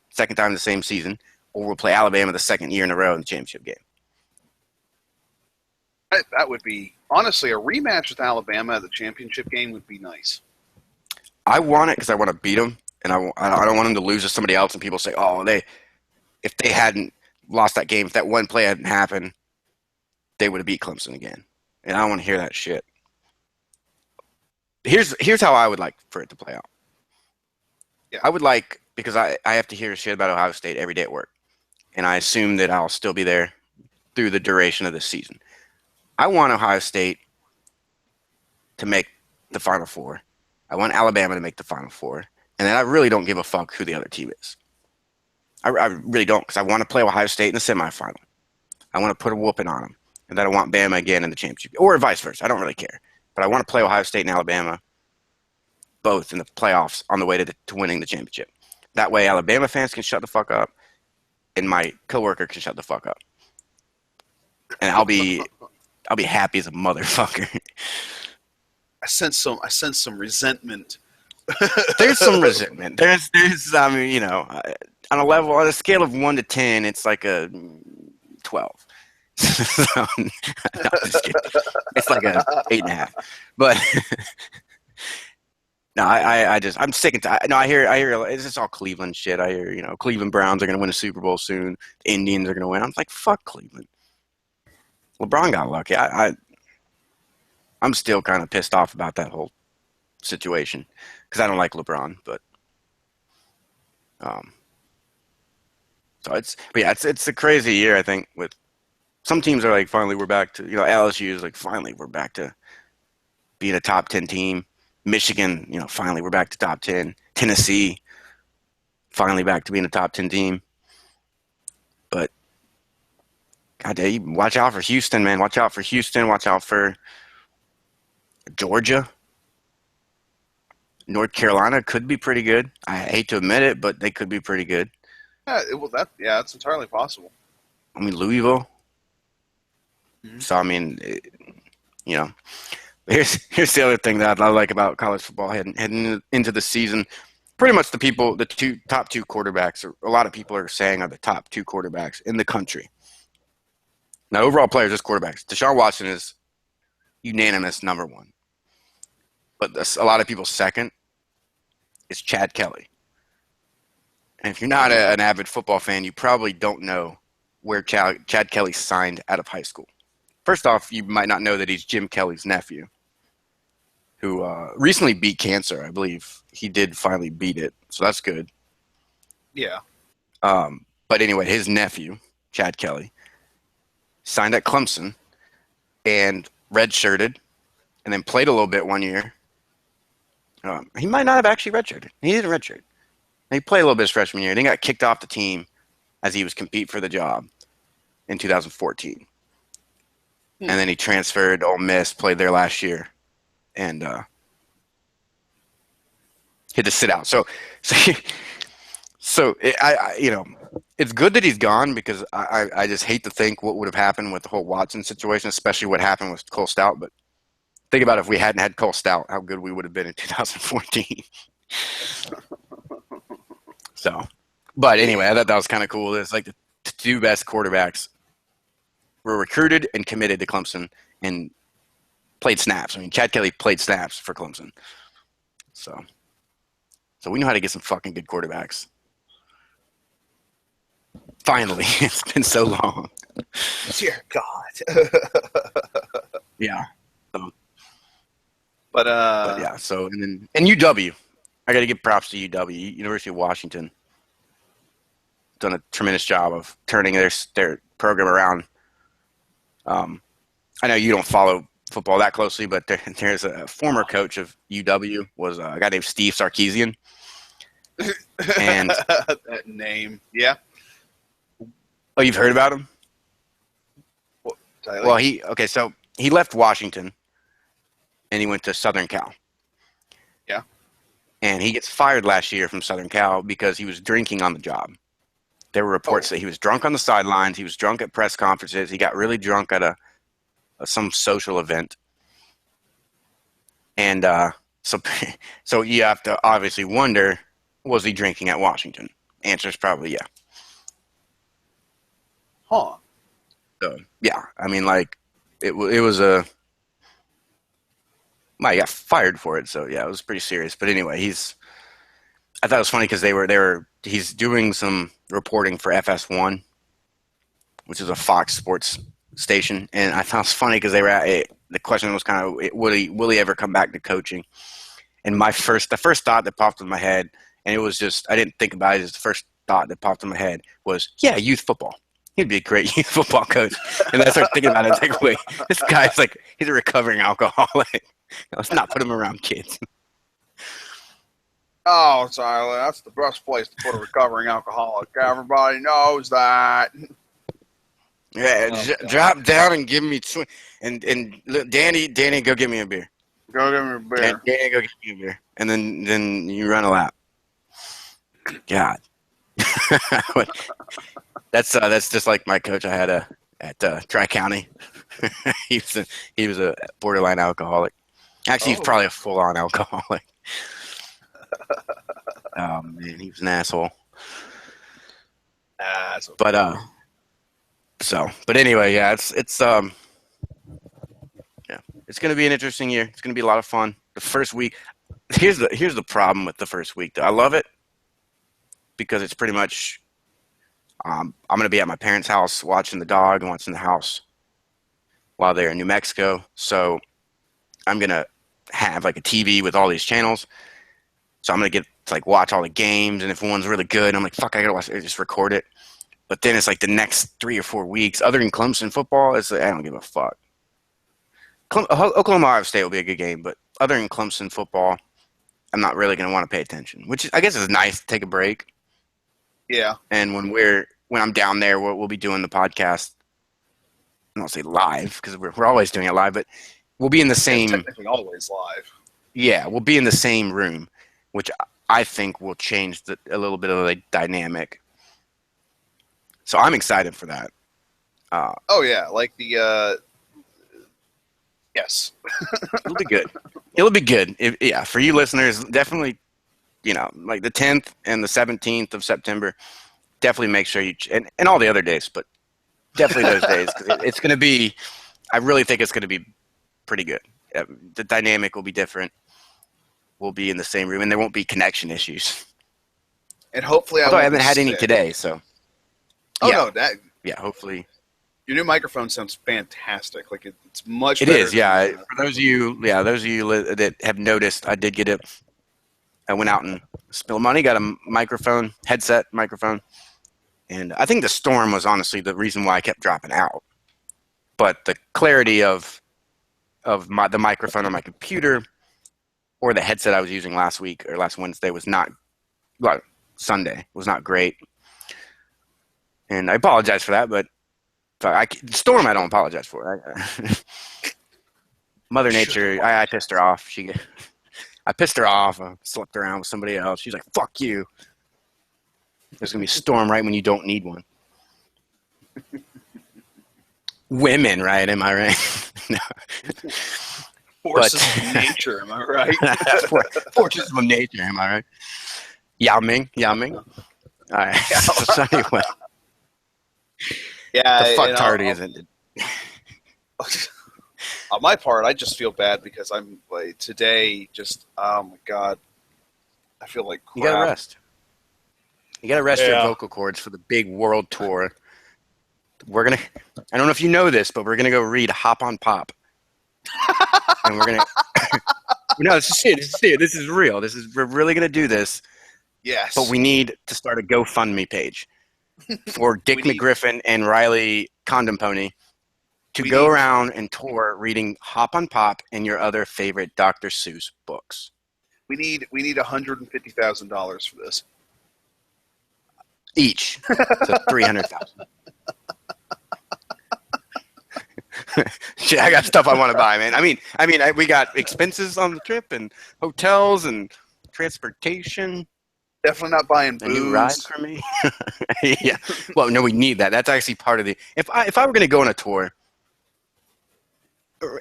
second time in the same season, or we'll play Alabama the second year in a row in the championship game. That would be, honestly, a rematch with Alabama at the championship game would be nice. I want it because I want to beat them, and I don't want them to lose to somebody else, and people say, if they hadn't lost that game, if that one play hadn't happened, they would have beat Clemson again. And I don't want to hear that shit. Here's how I would like for it to play out. Yeah. I would like, because I have to hear shit about Ohio State every day at work, and I assume that I'll still be there through the duration of this season. I want Ohio State to make the Final Four. I want Alabama to make the Final Four. And then I really don't give a fuck who the other team is. I really don't, because I want to play Ohio State in the semifinal. I want to put a whooping on them. And then I want Bama again in the championship. Or vice versa. I don't really care. But I want to play Ohio State and Alabama both in the playoffs on the way to winning the championship. That way, Alabama fans can shut the fuck up, and my coworker can shut the fuck up, and I'll be happy as a motherfucker. I sense some resentment. There's some resentment. There's I mean, you know, on a scale of 1 to 10, it's like a 12. So, no, it's like a 8.5. But no, I'm sick and no, I hear it's just all Cleveland shit. I hear, you know, Cleveland Browns are going to win a Super Bowl soon. The Indians are going to win. I'm like, fuck Cleveland. LeBron got lucky. I'm still kind of pissed off about that whole situation because I don't like LeBron, but so it's a crazy year. I think with some teams are like, finally we're back to, you know, LSU is like, finally we're back to being a top 10 team. Michigan, you know, finally we're back to top 10. Tennessee, finally back to being a top 10 team. But God damn, watch out for Houston, man. Watch out for Houston. Watch out for Georgia. North Carolina could be pretty good. I hate to admit it, but they could be pretty good. Yeah, it's entirely possible. I mean, Louisville. Mm-hmm. So I mean, you know, here's the other thing that I like about college football heading into the season. Pretty much the top two quarterbacks, or a lot of people are saying, are the top 2 quarterbacks in the country. Now, overall players, just quarterbacks. Deshaun Watson is unanimous number 1. But a lot of people's second is Chad Kelly. And if you're not an avid football fan, you probably don't know where Chad Kelly signed out of high school. First off, you might not know that he's Jim Kelly's nephew, who recently beat cancer. I believe he did finally beat it, so that's good. Yeah. But anyway, his nephew, Chad Kelly, signed at Clemson and redshirted, and then played a little bit one year. He might not have actually redshirted. He didn't redshirt. He played a little bit his freshman year. Then got kicked off the team as he was competing for the job in 2014. And then he transferred to Ole Miss, played there last year, and had to sit out. So you know, it's good that he's gone, because I just hate to think what would have happened with the whole Watson situation, especially what happened with Cole Stout. But think about if we hadn't had Cole Stout, how good we would have been in 2014. So, but anyway, I thought that was kind of cool. It's like the 2 best quarterbacks were recruited and committed to Clemson and played snaps. I mean, Chad Kelly played snaps for Clemson. So we know how to get some fucking good quarterbacks. Finally, it's been so long. Dear God. Yeah. So, but yeah. So and UW, I got to give props to UW, University of Washington. Done a tremendous job of turning their program around. I know you don't follow football that closely, but there's a former coach of UW was a guy named Steve Sarkisian. And that name, yeah. Oh, you've heard about him? Well, so he left Washington and he went to Southern Cal. Yeah. And he gets fired last year from Southern Cal because he was drinking on the job. There were reports that he was drunk on the sidelines. He was drunk at press conferences. He got really drunk at some social event. And so you have to obviously wonder, was he drinking at Washington? Answer is probably yeah. Huh. So, yeah, I mean, like, it was a... Well, he got fired for it, so, yeah, it was pretty serious. But anyway, I thought it was funny because he's doing some reporting for FS1, which is a Fox Sports station, and I thought it was funny because the question was kind of, will he ever come back to coaching? And the first thought that popped in my head, and it was just, I didn't think about it, just the first thought that popped in my head was, yeah, youth football. He'd be a great youth football coach. And then I started thinking about it. It's like, wait, this guy's like, he's a recovering alcoholic. Let's not put him around kids. Oh, Tyler, that's the best place to put a recovering alcoholic. Everybody knows that. Yeah, drop down and give me and Danny, go get me a beer. Go get me a beer. Yeah, go get me a beer. And then you run a lap. God. That's just like my coach I had at Tri-County. he was a borderline alcoholic. Actually, he's probably a full-on alcoholic. Oh man, he was an asshole. Okay. But anyway, yeah, it's gonna be an interesting year. It's gonna be a lot of fun. The first week, here's the problem with the first week. Though. I love it because it's pretty much. I'm gonna be at my parents' house watching the dog and watching the house while they're in New Mexico. So I'm gonna have like a TV with all these channels. So I'm gonna get to like watch all the games, and if one's really good, I'm like, fuck, I gotta watch it, just record it. But then it's like the next 3 or 4 weeks, other than Clemson football, it's like, I don't give a fuck. Oklahoma Ohio State will be a good game, but other than Clemson football, I'm not really gonna want to pay attention. Which I guess is nice to take a break. Yeah. And when I'm down there, we'll be doing the podcast. I don't say live because we're always doing it live, but we'll be in the same. It's technically always live. Yeah, we'll be in the same room, which I think will change a little bit of the dynamic. So I'm excited for that. Oh yeah, like the yes. It'll be good. It'll be good. Yeah, for you listeners, definitely. Like the 10th and the 17th of September. Definitely make sure and all the other days, but definitely those days because it's going to be. I really think it's going to be pretty good. The dynamic will be different. We'll be in the same room, and there won't be connection issues. And hopefully, I haven't had any today, so. Oh yeah. No, yeah. Hopefully, your new microphone sounds fantastic. Like it's much. It better is, yeah. For those of you that have noticed, I did get it. I went out and spilled money, got a headset microphone, and I think the storm was honestly the reason why I kept dropping out. But the clarity of the microphone on my computer or the headset I was using last Wednesday was not, Sunday was not great. And I apologize for that, but storm I don't apologize for. Mother Nature, I pissed her off. I pissed her off. I slept around with somebody else. She's like, fuck you. There's going to be a storm right when you don't need one. Women, right? Am I right? No. Forces of nature, am I right? Forces of nature, am I right? Yao Ming. All right. So anyway. Yeah. The fuck tardy isn't it? On my part, I just feel bad because I'm like today. Just oh my god, I feel like crap. You gotta rest. You gotta rest your vocal cords for the big world tour. I don't know if you know this, but we're gonna go read Hop on Pop, and we're gonna. No, this is it. This is real. We're really gonna do this. Yes. But we need to start a GoFundMe page for Dick McGriffin and Riley Condom Pony. To go around and tour reading Hop on Pop and your other favorite Dr. Seuss books. We need $150,000 for this. Each. So 300,000. Shit, I got stuff I want to buy, man. I mean, we got expenses on the trip and hotels and transportation. Definitely not buying booze. A new ride for me. Yeah. Well, no, we need that. That's actually part of the. If I were going to go on a tour.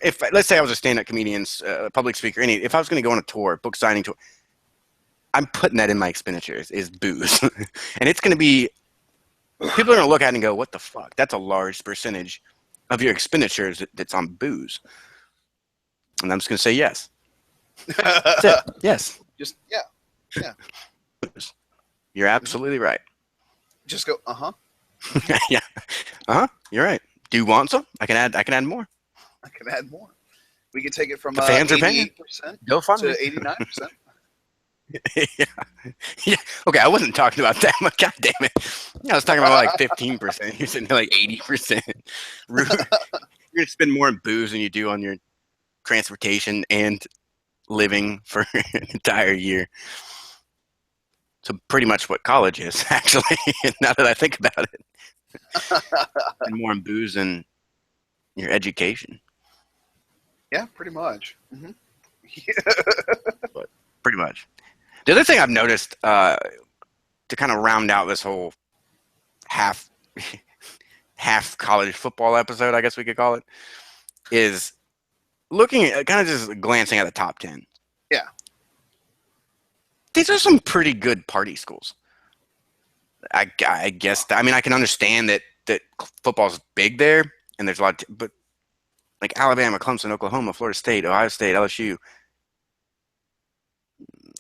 If let's say I was a stand-up comedian, public speaker, if I was going to go on a tour, book signing tour, I'm putting that in my expenditures is booze, and it's going to be people are going to look at it and go, "What the fuck? That's a large percentage of your expenditures that's on booze," and I'm just going to say yes. That's it. Yes. Just yeah. You're absolutely right. Just go. Yeah. You're right. Do you want some? I can add more. I can add more. We can take it from the fans 88% to 89%. Yeah. Okay, I wasn't talking about that much. God damn it. I was talking about like 15%. You're sitting like 80%. You're going to spend more on booze than you do on your transportation and living for an entire year. So pretty much what college is, actually, now that I think about it. And more on booze than your education. Yeah, pretty much. Mm-hmm. But pretty much. The other thing I've noticed to kind of round out this whole half college football episode, I guess we could call it, is looking at kind of just glancing at the top 10. Yeah. These are some pretty good party schools. I guess. I mean, I can understand that football's big there, and there's a lot, but like Alabama, Clemson, Oklahoma, Florida State, Ohio State, LSU.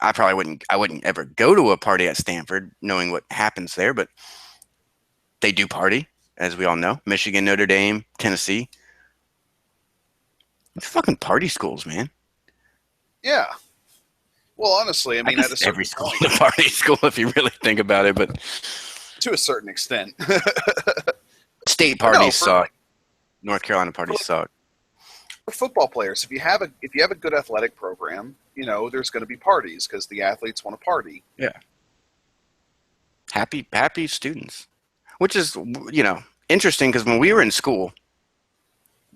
I wouldn't ever go to a party at Stanford, knowing what happens there, but they do party, as we all know. Michigan, Notre Dame, Tennessee. It's fucking party schools, man. Yeah. Well, honestly, I mean, at a certain every school is a party school if you really think about it, but to a certain extent. State parties suck. North Carolina parties suck. For football players, if you have a good athletic program, you know, there's going to be parties because the athletes want to party. Yeah. Happy students, which is, you know, interesting because when we were in school,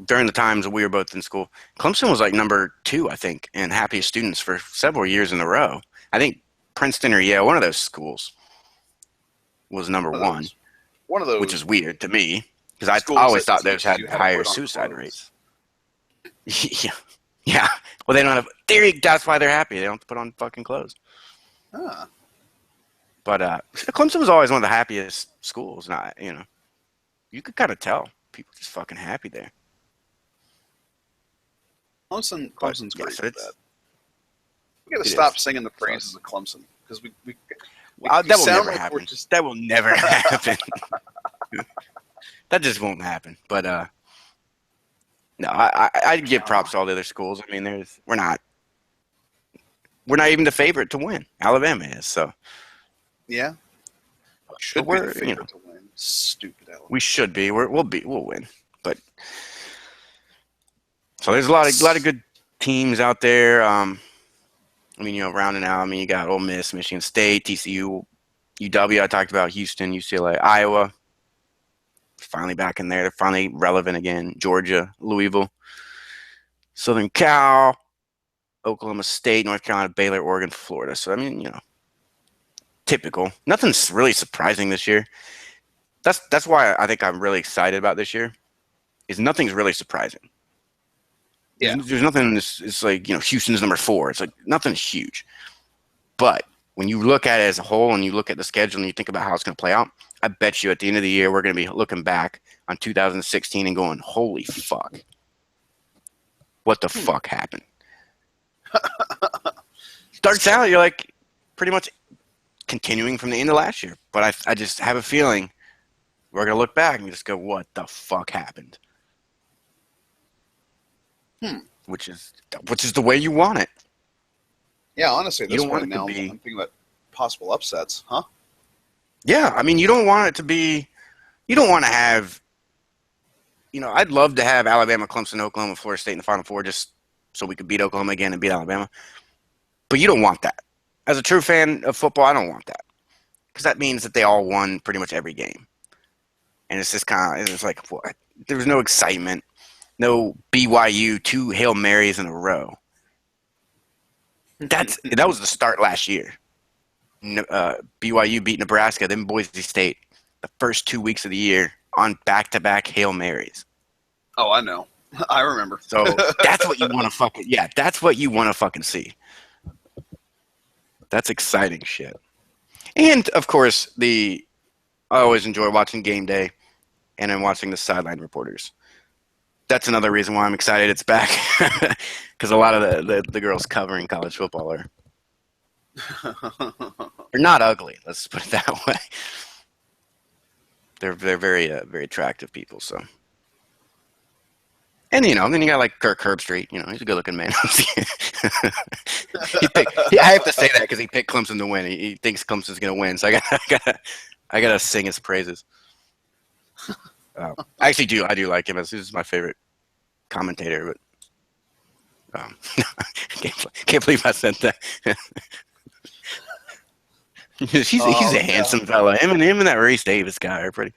during the times that we were both in school, Clemson was like number 2, I think, in happiest students for several years in a row. I think Princeton or Yale, one of those schools, was number 1. One of those, which is weird to me because I always thought those had higher suicide rates. Yeah. Well, they don't have theory. That's why they're happy. They don't have to put on fucking clothes. Huh. But Clemson was always one of the happiest schools. Not, you know, you could kind of tell people just fucking happy there. Clemson's great for that. We got to It stop is. singing the praises of Clemson because we that will never like happen. That will never happen. That just won't happen. But no, I'd give props to all the other schools. I mean, we're not even the favorite to win. Alabama is, so yeah. Should be the favorite to win. Stupid Alabama. We should be. We'll win. But so there's a lot of good teams out there. I mean, you know, rounding out. I mean, you got Ole Miss, Michigan State, TCU, UW. I talked about Houston, UCLA, Iowa. Finally back in there. They're finally relevant again. Georgia, Louisville, Southern Cal, Oklahoma State, North Carolina, Baylor, Oregon, Florida. So, I mean, you know, typical. Nothing's really surprising this year. That's why I think I'm really excited about this year, is nothing's really surprising. Yeah. There's nothing, it's like, you know, Houston's number 4. It's like nothing's huge. But when you look at it as a whole and you look at the schedule and you think about how it's going to play out, I bet you at the end of the year, we're going to be looking back on 2016 and going, holy fuck. What the fuck happened? Starts out, you're like pretty much continuing from the end of last year. But I just have a feeling we're going to look back and just go, what the fuck happened? Which is the way you want it. Yeah, honestly, at this point now, I'm thinking about possible upsets, huh? Yeah, I mean, you don't want to have, you know, I'd love to have Alabama, Clemson, Oklahoma, Florida State in the Final Four just so we could beat Oklahoma again and beat Alabama. But you don't want that. As a true fan of football, I don't want that. Because that means that they all won pretty much every game. And it's just it's like, what? There was no excitement. No BYU 2 Hail Marys in a row. That was the start last year. BYU beat Nebraska, then Boise State, the first 2 weeks of the year on back-to-back Hail Marys. Oh, I know. I remember. So that's what you want to that's what you want to fucking see. That's exciting shit. And, of course, I always enjoy watching game day and then watching the sideline reporters. That's another reason why I'm excited it's back. Because a lot of the girls covering college football are not ugly. Let's put it that way. They're very very attractive people. So, and you know, then you got like Kirk Herbstreit. You know, he's a good looking man. I have to say that because he picked Clemson to win. He thinks Clemson's gonna win. So I gotta sing his praises. I do like him. He's my favorite commentator. But can't believe I said that. he's a handsome fella. Him and that Reese Davis guy are pretty.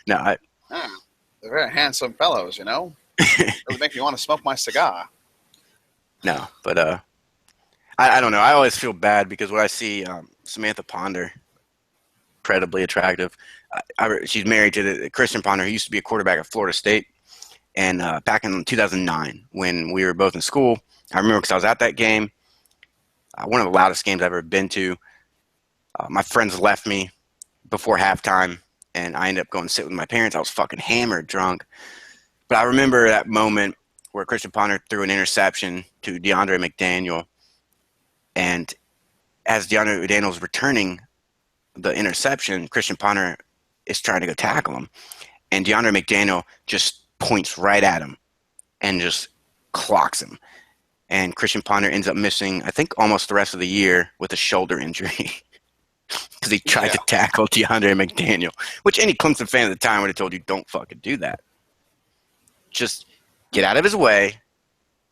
No, they're very handsome fellows, you know. Really make me want to smoke my cigar. No, but I don't know. I always feel bad because when I see Samantha Ponder, incredibly attractive. She's married to Christian Ponder, who used to be a quarterback at Florida State. And back in 2009, when we were both in school, I remember because I was at that game, one of the loudest games I've ever been to. My friends left me before halftime, and I ended up going to sit with my parents. I was fucking hammered drunk. But I remember that moment where Christian Ponder threw an interception to DeAndre McDaniel. And as DeAndre McDaniel was returning the interception, Christian Ponder is trying to go tackle him. And DeAndre McDaniel just points right at him and just clocks him. And Christian Ponder ends up missing, I think, almost the rest of the year with a shoulder injury because he tried to tackle DeAndre McDaniel, which any Clemson fan at the time would have told you, don't fucking do that. Just get out of his way.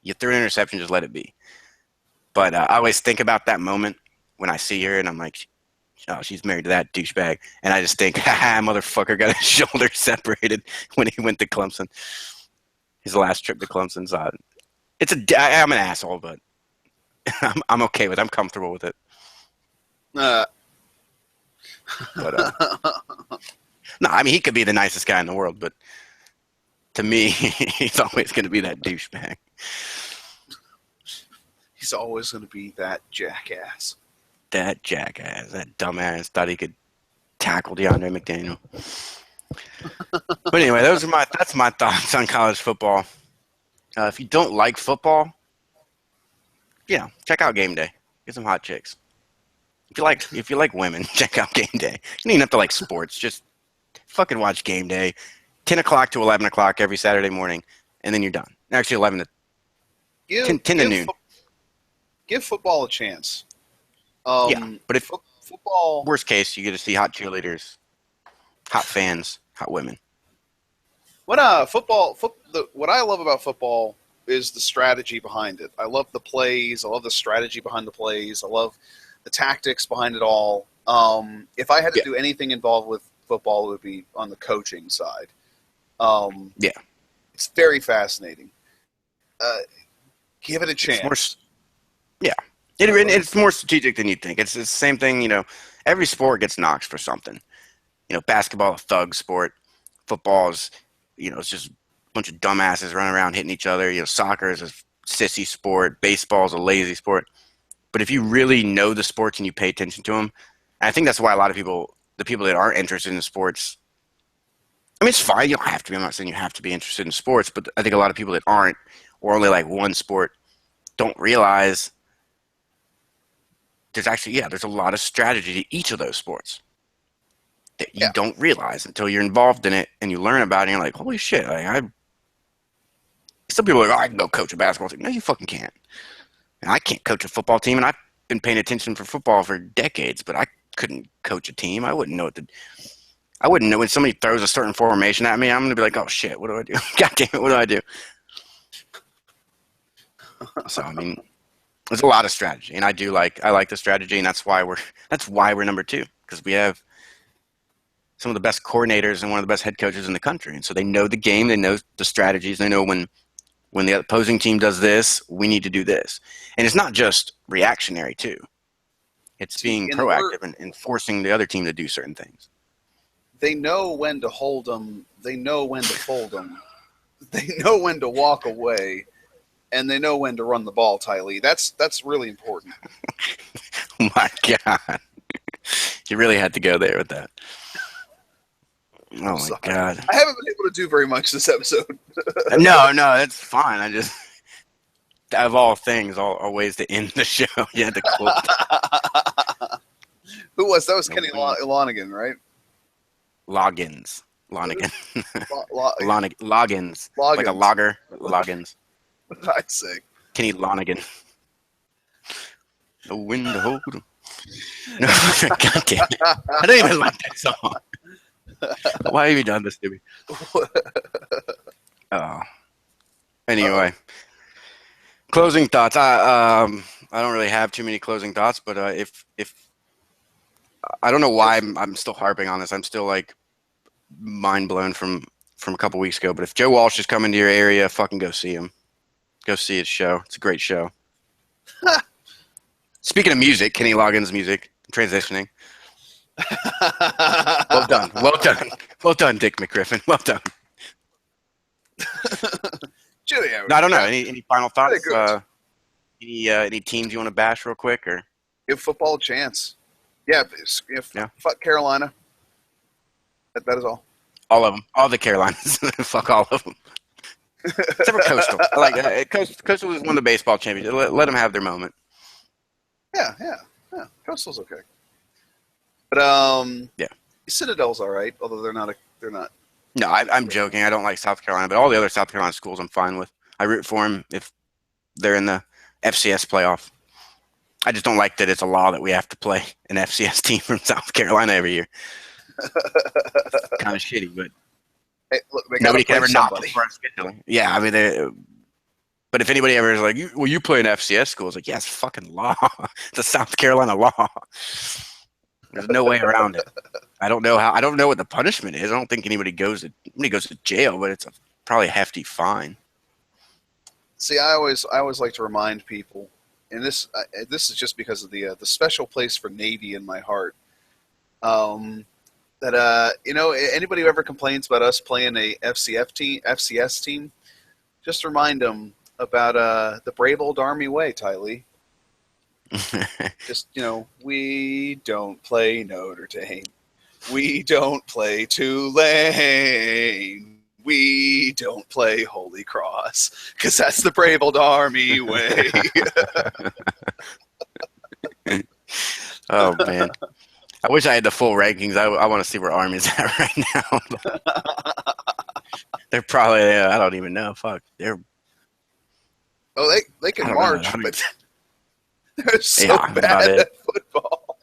You threw an interception, just let it be. But I always think about that moment when I see her, and I'm like, oh, she's married to that douchebag. And I just think, ha, motherfucker got his shoulder separated when he went to Clemson. His last trip to Clemson. So I'm an asshole, but I'm okay with it. I'm comfortable with it. But, no, I mean, he could be the nicest guy in the world, but to me, he's always going to be that douchebag. He's always going to be that jackass. That jackass, that dumbass thought he could tackle DeAndre McDaniel. But anyway, that's my thoughts on college football. If you don't like football, check out Game Day. Get some hot chicks. If you like women, check out Game Day. You don't even have to like sports. Just fucking watch Game Day, 10 o'clock to 11 o'clock every Saturday morning, and then you're done. Actually, 11 to 10 to noon. Give football a chance. But if football, worst case, you get to see hot cheerleaders, hot fans, hot women. What what I love about football is the strategy behind it. I love the plays. I love the strategy behind the plays. I love the tactics behind it all. If I had to do anything involved with football, it would be on the coaching side. It's very fascinating. Give it a chance. It's more strategic than you think. It's the same thing, every sport gets knocked for something. Basketball, a thug sport. Football is, it's just a bunch of dumbasses running around hitting each other. Soccer is a sissy sport. Baseball is a lazy sport. But if you really know the sports and you pay attention to them, I think that's why a lot of people, the people that aren't interested in sports, I mean, it's fine. You don't have to be. I'm not saying you have to be interested in sports, but I think a lot of people that aren't, or only like one sport, don't realize there's a lot of strategy to each of those sports that you don't realize until you're involved in it and you learn about it and you're like, holy shit. Some people are like, I can go coach a basketball team. No, you fucking can't. And I can't coach a football team, and I've been paying attention for football for decades, but I couldn't coach a team. I wouldn't know I wouldn't know when somebody throws a certain formation at me. I'm going to be like, oh shit, what do I do? God damn it, what do I do? So, I mean, there's a lot of strategy, and I like the strategy, and that's why we're number 2, because we have some of the best coordinators and one of the best head coaches in the country. And so they know the game, they know the strategies, they know when the opposing team does this, we need to do this. And it's not just reactionary too. It's being proactive and forcing the other team to do certain things. They know when to hold them. They know when to fold them. They know when to walk away. And they know when to run the ball, Ty Lee. That's really important. Oh my God. You really had to go there with that. Oh my God. I haven't been able to do very much this episode. No, that's fine. I just, of all things, all ways to end the show, you had to quote. Who was that? Was Kenny Lonergan, right? Loggins. Lonergan. Loggins. Loggins. Like a logger. Loggins. What did I say? Kenny Lonergan. The wind to hold him. No, God damn it. I don't even like that song. Why have you done this to me? Oh. Anyway. Closing thoughts. I don't really have too many closing thoughts, but if I don't know why I'm still harping on this. I'm still like mind blown from a couple weeks ago. But if Joe Walsh is coming to your area, fucking go see him. Go see his show. It's a great show. Speaking of music, Kenny Loggins' music, transitioning. Well done. Well done. Well done, Dick McGriffin. Well done. Cheerio. No, I don't know. Any final thoughts? Good. Any teams you want to bash real quick, or give football a chance? Yeah, fuck Carolina. That is all. All of them. All the Carolinas. Fuck all of them. Except for Coastal. I like Coastal was won the baseball championship. Let them have their moment. Yeah. Coastal's okay. But yeah, Citadel's all right, although they're not. No, I'm joking. I don't like South Carolina, but all the other South Carolina schools I'm fine with. I root for them if they're in the FCS playoff. I just don't like that it's a law that we have to play an FCS team from South Carolina every year. Kind of shitty, but hey, look, nobody can ever not for scheduling. Yeah, I mean, but if anybody ever is like, you play an FCS school? It's like, yeah, it's fucking law. It's a South Carolina law. There's no way around it. I don't know what the punishment is. I don't think anybody goes to jail, but it's probably a hefty fine. See, I always like to remind people, and this is just because of the special place for Navy in my heart. That anybody who ever complains about us playing a FCS team, just remind them about the brave old Army way, Ty Lee. Just we don't play Notre Dame, we don't play Tulane, we don't play Holy Cross, because that's the brave old Army way. Oh man. I wish I had the full rankings. I want to see where Army's at right now. They're probably, I don't even know. Fuck. They're. Oh, they can march, but they're so bad at football.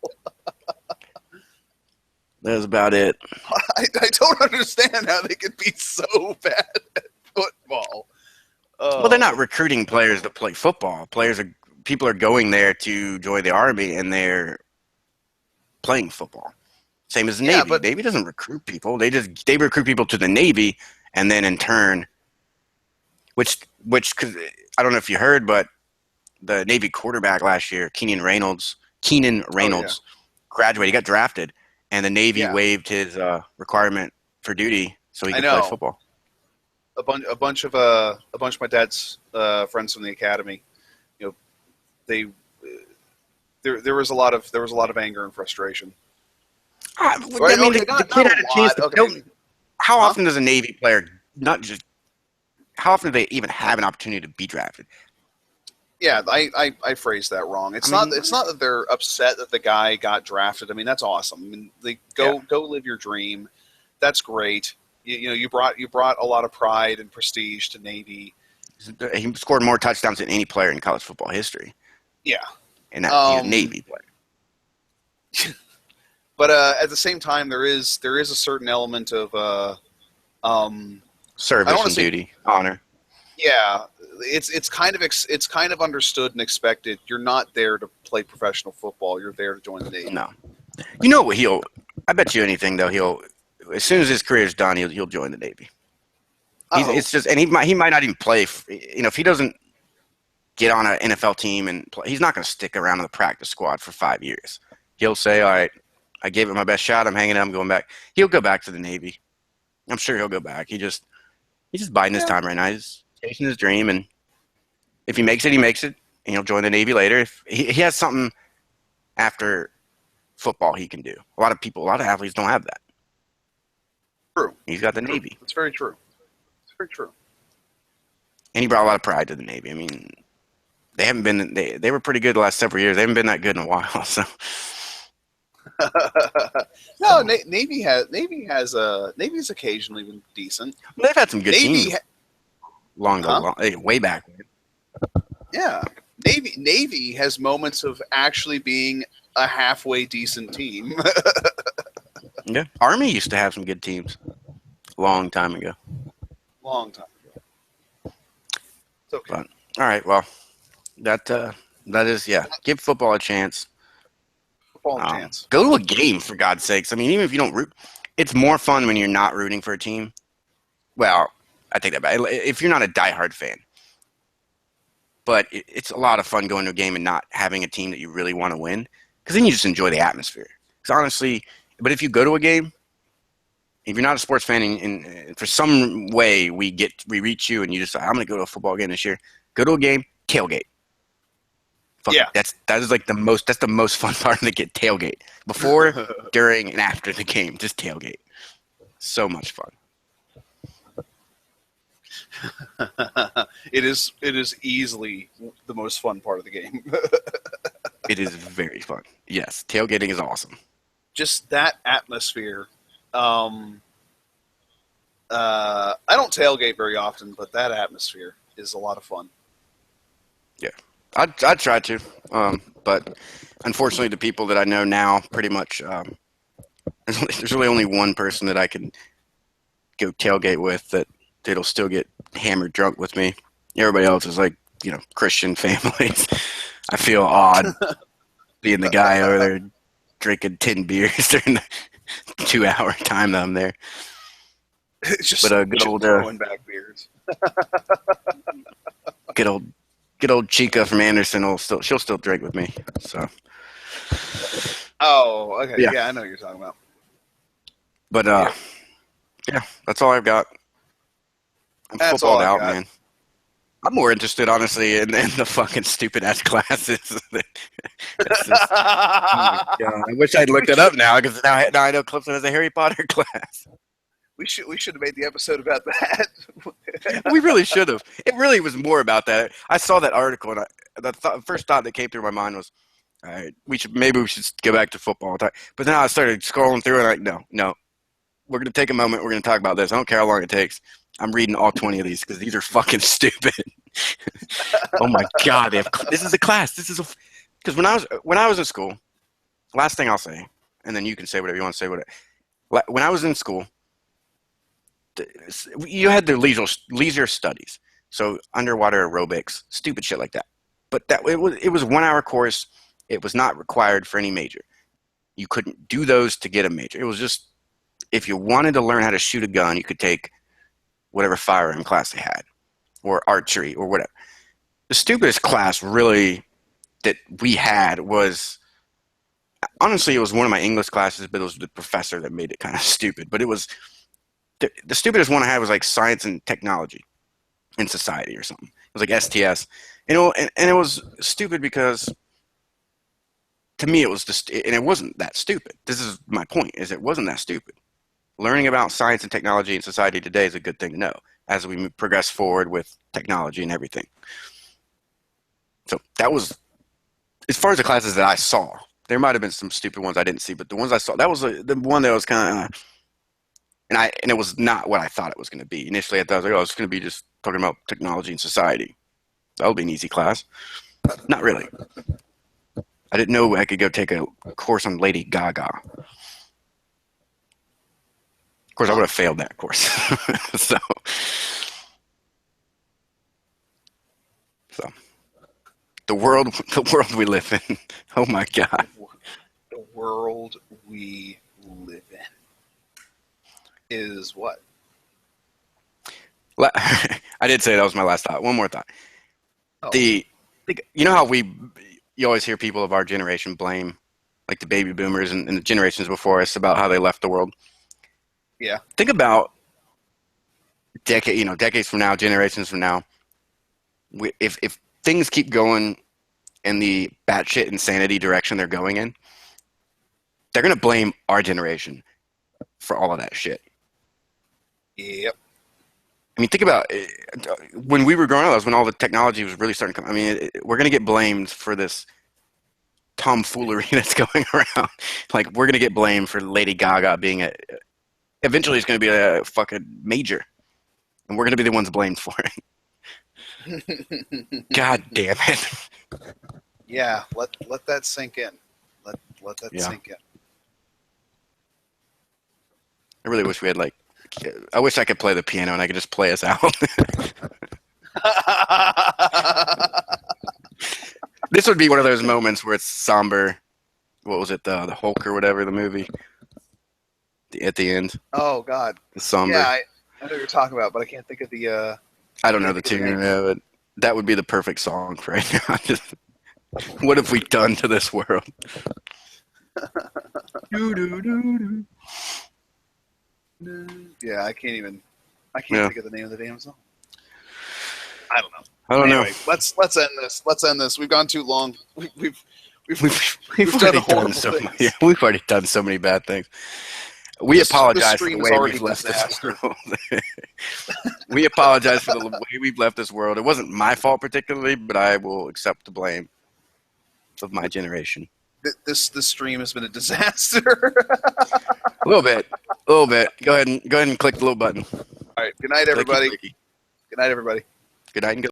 That's about it. I don't understand how they could be so bad at football. Well, they're not recruiting players to play football. People are going there to join the Army, and they're playing football. Same as the Navy. But Navy doesn't recruit people. They recruit people to the Navy, and then in turn, which cause I don't know if you heard, but the Navy quarterback last year, Keenan Reynolds, graduated. He got drafted, and the Navy waived his requirement for duty so he could play football. A bunch of my dad's friends from the academy, there was a lot of anger and frustration. I mean, the kid had a chance to. How often does a Navy player how often do they even have an opportunity to be drafted? Yeah, I phrased that wrong. It's not that they're upset that the guy got drafted. I mean, that's awesome. I mean, go live your dream. That's great. You brought a lot of pride and prestige to Navy. He scored more touchdowns than any player in college football history. Yeah. And he's a Navy player. But at the same time, there is a certain element of service and duty, honor. Yeah, it's kind of understood and expected. You're not there to play professional football. You're there to join the Navy. No, you know what I bet you anything though. As soon as his career's done, he'll join the Navy. It's just, and he might not even play. If he doesn't get on an NFL team and play, he's not going to stick around in the practice squad for 5 years. He'll say, all right, I gave it my best shot. I'm hanging out. I'm going back. He'll go back to the Navy. I'm sure he'll go back. He's just biding his time right now. He's chasing his dream. And if he makes it, he makes it. And he'll join the Navy later. If he has something after football he can do. A lot of athletes don't have that. True. He's got the Navy. It's very true. It's very true. And he brought a lot of pride to the Navy. I mean, they haven't been. They were pretty good the last several years. They haven't been that good in a while. So. No, Navy's occasionally been decent. They've had some good teams. Way back. Yeah, Navy has moments of actually being a halfway decent team. Yeah, Army used to have some good teams. Long time ago. It's okay. But, all right, well, that is give football a chance. Go to a game, for God's sakes. I mean, even if you don't root, it's more fun when you're not rooting for a team. Well, I take that back. If you're not a diehard fan, but it's a lot of fun going to a game and not having a team that you really want to win, because then you just enjoy the atmosphere. Because honestly, but if you go to a game, if you're not a sports fan and for some way we reach you and you decide, I'm going to go to a football game this year, go to a game, tailgate. Yeah. That's the most fun part of the tailgate. Before, during, and after the game, just tailgate. So much fun. It is easily the most fun part of the game. It is very fun. Yes, tailgating is awesome. Just that atmosphere. I don't tailgate very often, but that atmosphere is a lot of fun. Yeah, I'd try to, but unfortunately, the people that I know now, pretty much, there's really only one person that I can go tailgate with that'll still get hammered drunk with me. Everybody else is like, Christian families. I feel odd being the guy over there drinking 10 beers during the 2-hour time that I'm there. It's just good old throwing back beers. Good old Chica from Anderson she'll still drink with me. So. Oh, okay. Yeah, I know what you're talking about. But yeah, that's all I've got. I'm footballed out, man. I'm more interested, honestly, in the fucking stupid ass classes. Oh my God. I wish I'd looked it up now, because now I know Clemson has a Harry Potter class. We should have made the episode about that. We really should have. It really was more about that. I saw that article, and the first thought that came through my mind was, all right, maybe we should go back to football. But then I started scrolling through, and no. We're going to take a moment. We're going to talk about this. I don't care how long it takes. I'm reading all 20 of these because these are fucking stupid. Oh my God. This is a class. Because when I was in school, last thing I'll say, and then you can say whatever you want to say. When I was in school, you had the leisure studies. So underwater aerobics, stupid shit like that. But it was a 1-hour course. It was not required for any major. You couldn't do those to get a major. It was just, if you wanted to learn how to shoot a gun, you could take whatever firearm class they had, or archery, or whatever. The stupidest class really that we had was, honestly, it was one of my English classes, but it was the professor that made it kind of stupid. But it was, the stupidest one I had was like science and technology in society or something. It was like STS. And it was stupid because, to me, it was just, and it wasn't that stupid. This is my point, is it wasn't that stupid. Learning about science and technology in society today is a good thing to know as we progress forward with technology and everything. So that was, as far as the classes that I saw, there might have been some stupid ones I didn't see, but the ones I saw, that was the one that was kind of, and it was not what I thought it was going to be. Initially, I thought, it's going to be just talking about technology and society. That would be an easy class. Not really. I didn't know I could go take a course on Lady Gaga. Of course, I would have failed that course. So the world we live in. Oh my God. The world we live in is what? I did say that was my last thought. One more thought. Oh. You know how you always hear people of our generation blame, like, the baby boomers and the generations before us about how they left the world. Yeah. Think about decades from now, generations from now. If things keep going in the batshit insanity direction they're going in, they're gonna blame our generation for all of that shit. Yep. I mean, think about it. When we were growing up, that was when all the technology was really starting to come. I mean, we're gonna get blamed for this tomfoolery that's going around. Like, we're gonna get blamed for Lady Gaga being eventually it's gonna be a fucking major, and we're gonna be the ones blamed for it. God damn it. Yeah, let that sink in. Let that sink in. I really wish we had, like, I wish I could play the piano and I could just play us out. This would be one of those moments where it's somber. What was it, the Hulk or whatever, the movie? At the end. Oh God. The somber. Yeah, I know what you're talking about, but I can't think of the. I don't know the tune of it. That would be the perfect song right now. What have we done to this world? Yeah, I can't think of the name of the damn song. I don't know. I don't Anyway, know. Let's end this. Let's end this. We've gone too long. We've already done so many. Yeah, we've already done so many bad things. We apologize for the way we've left this world. We apologize for the way we've left this world. It wasn't my fault particularly, but I will accept the blame of my generation. This stream has been a disaster. A little bit. Go ahead and click the little button. All right. Good night, everybody. Good night, everybody. Good night and good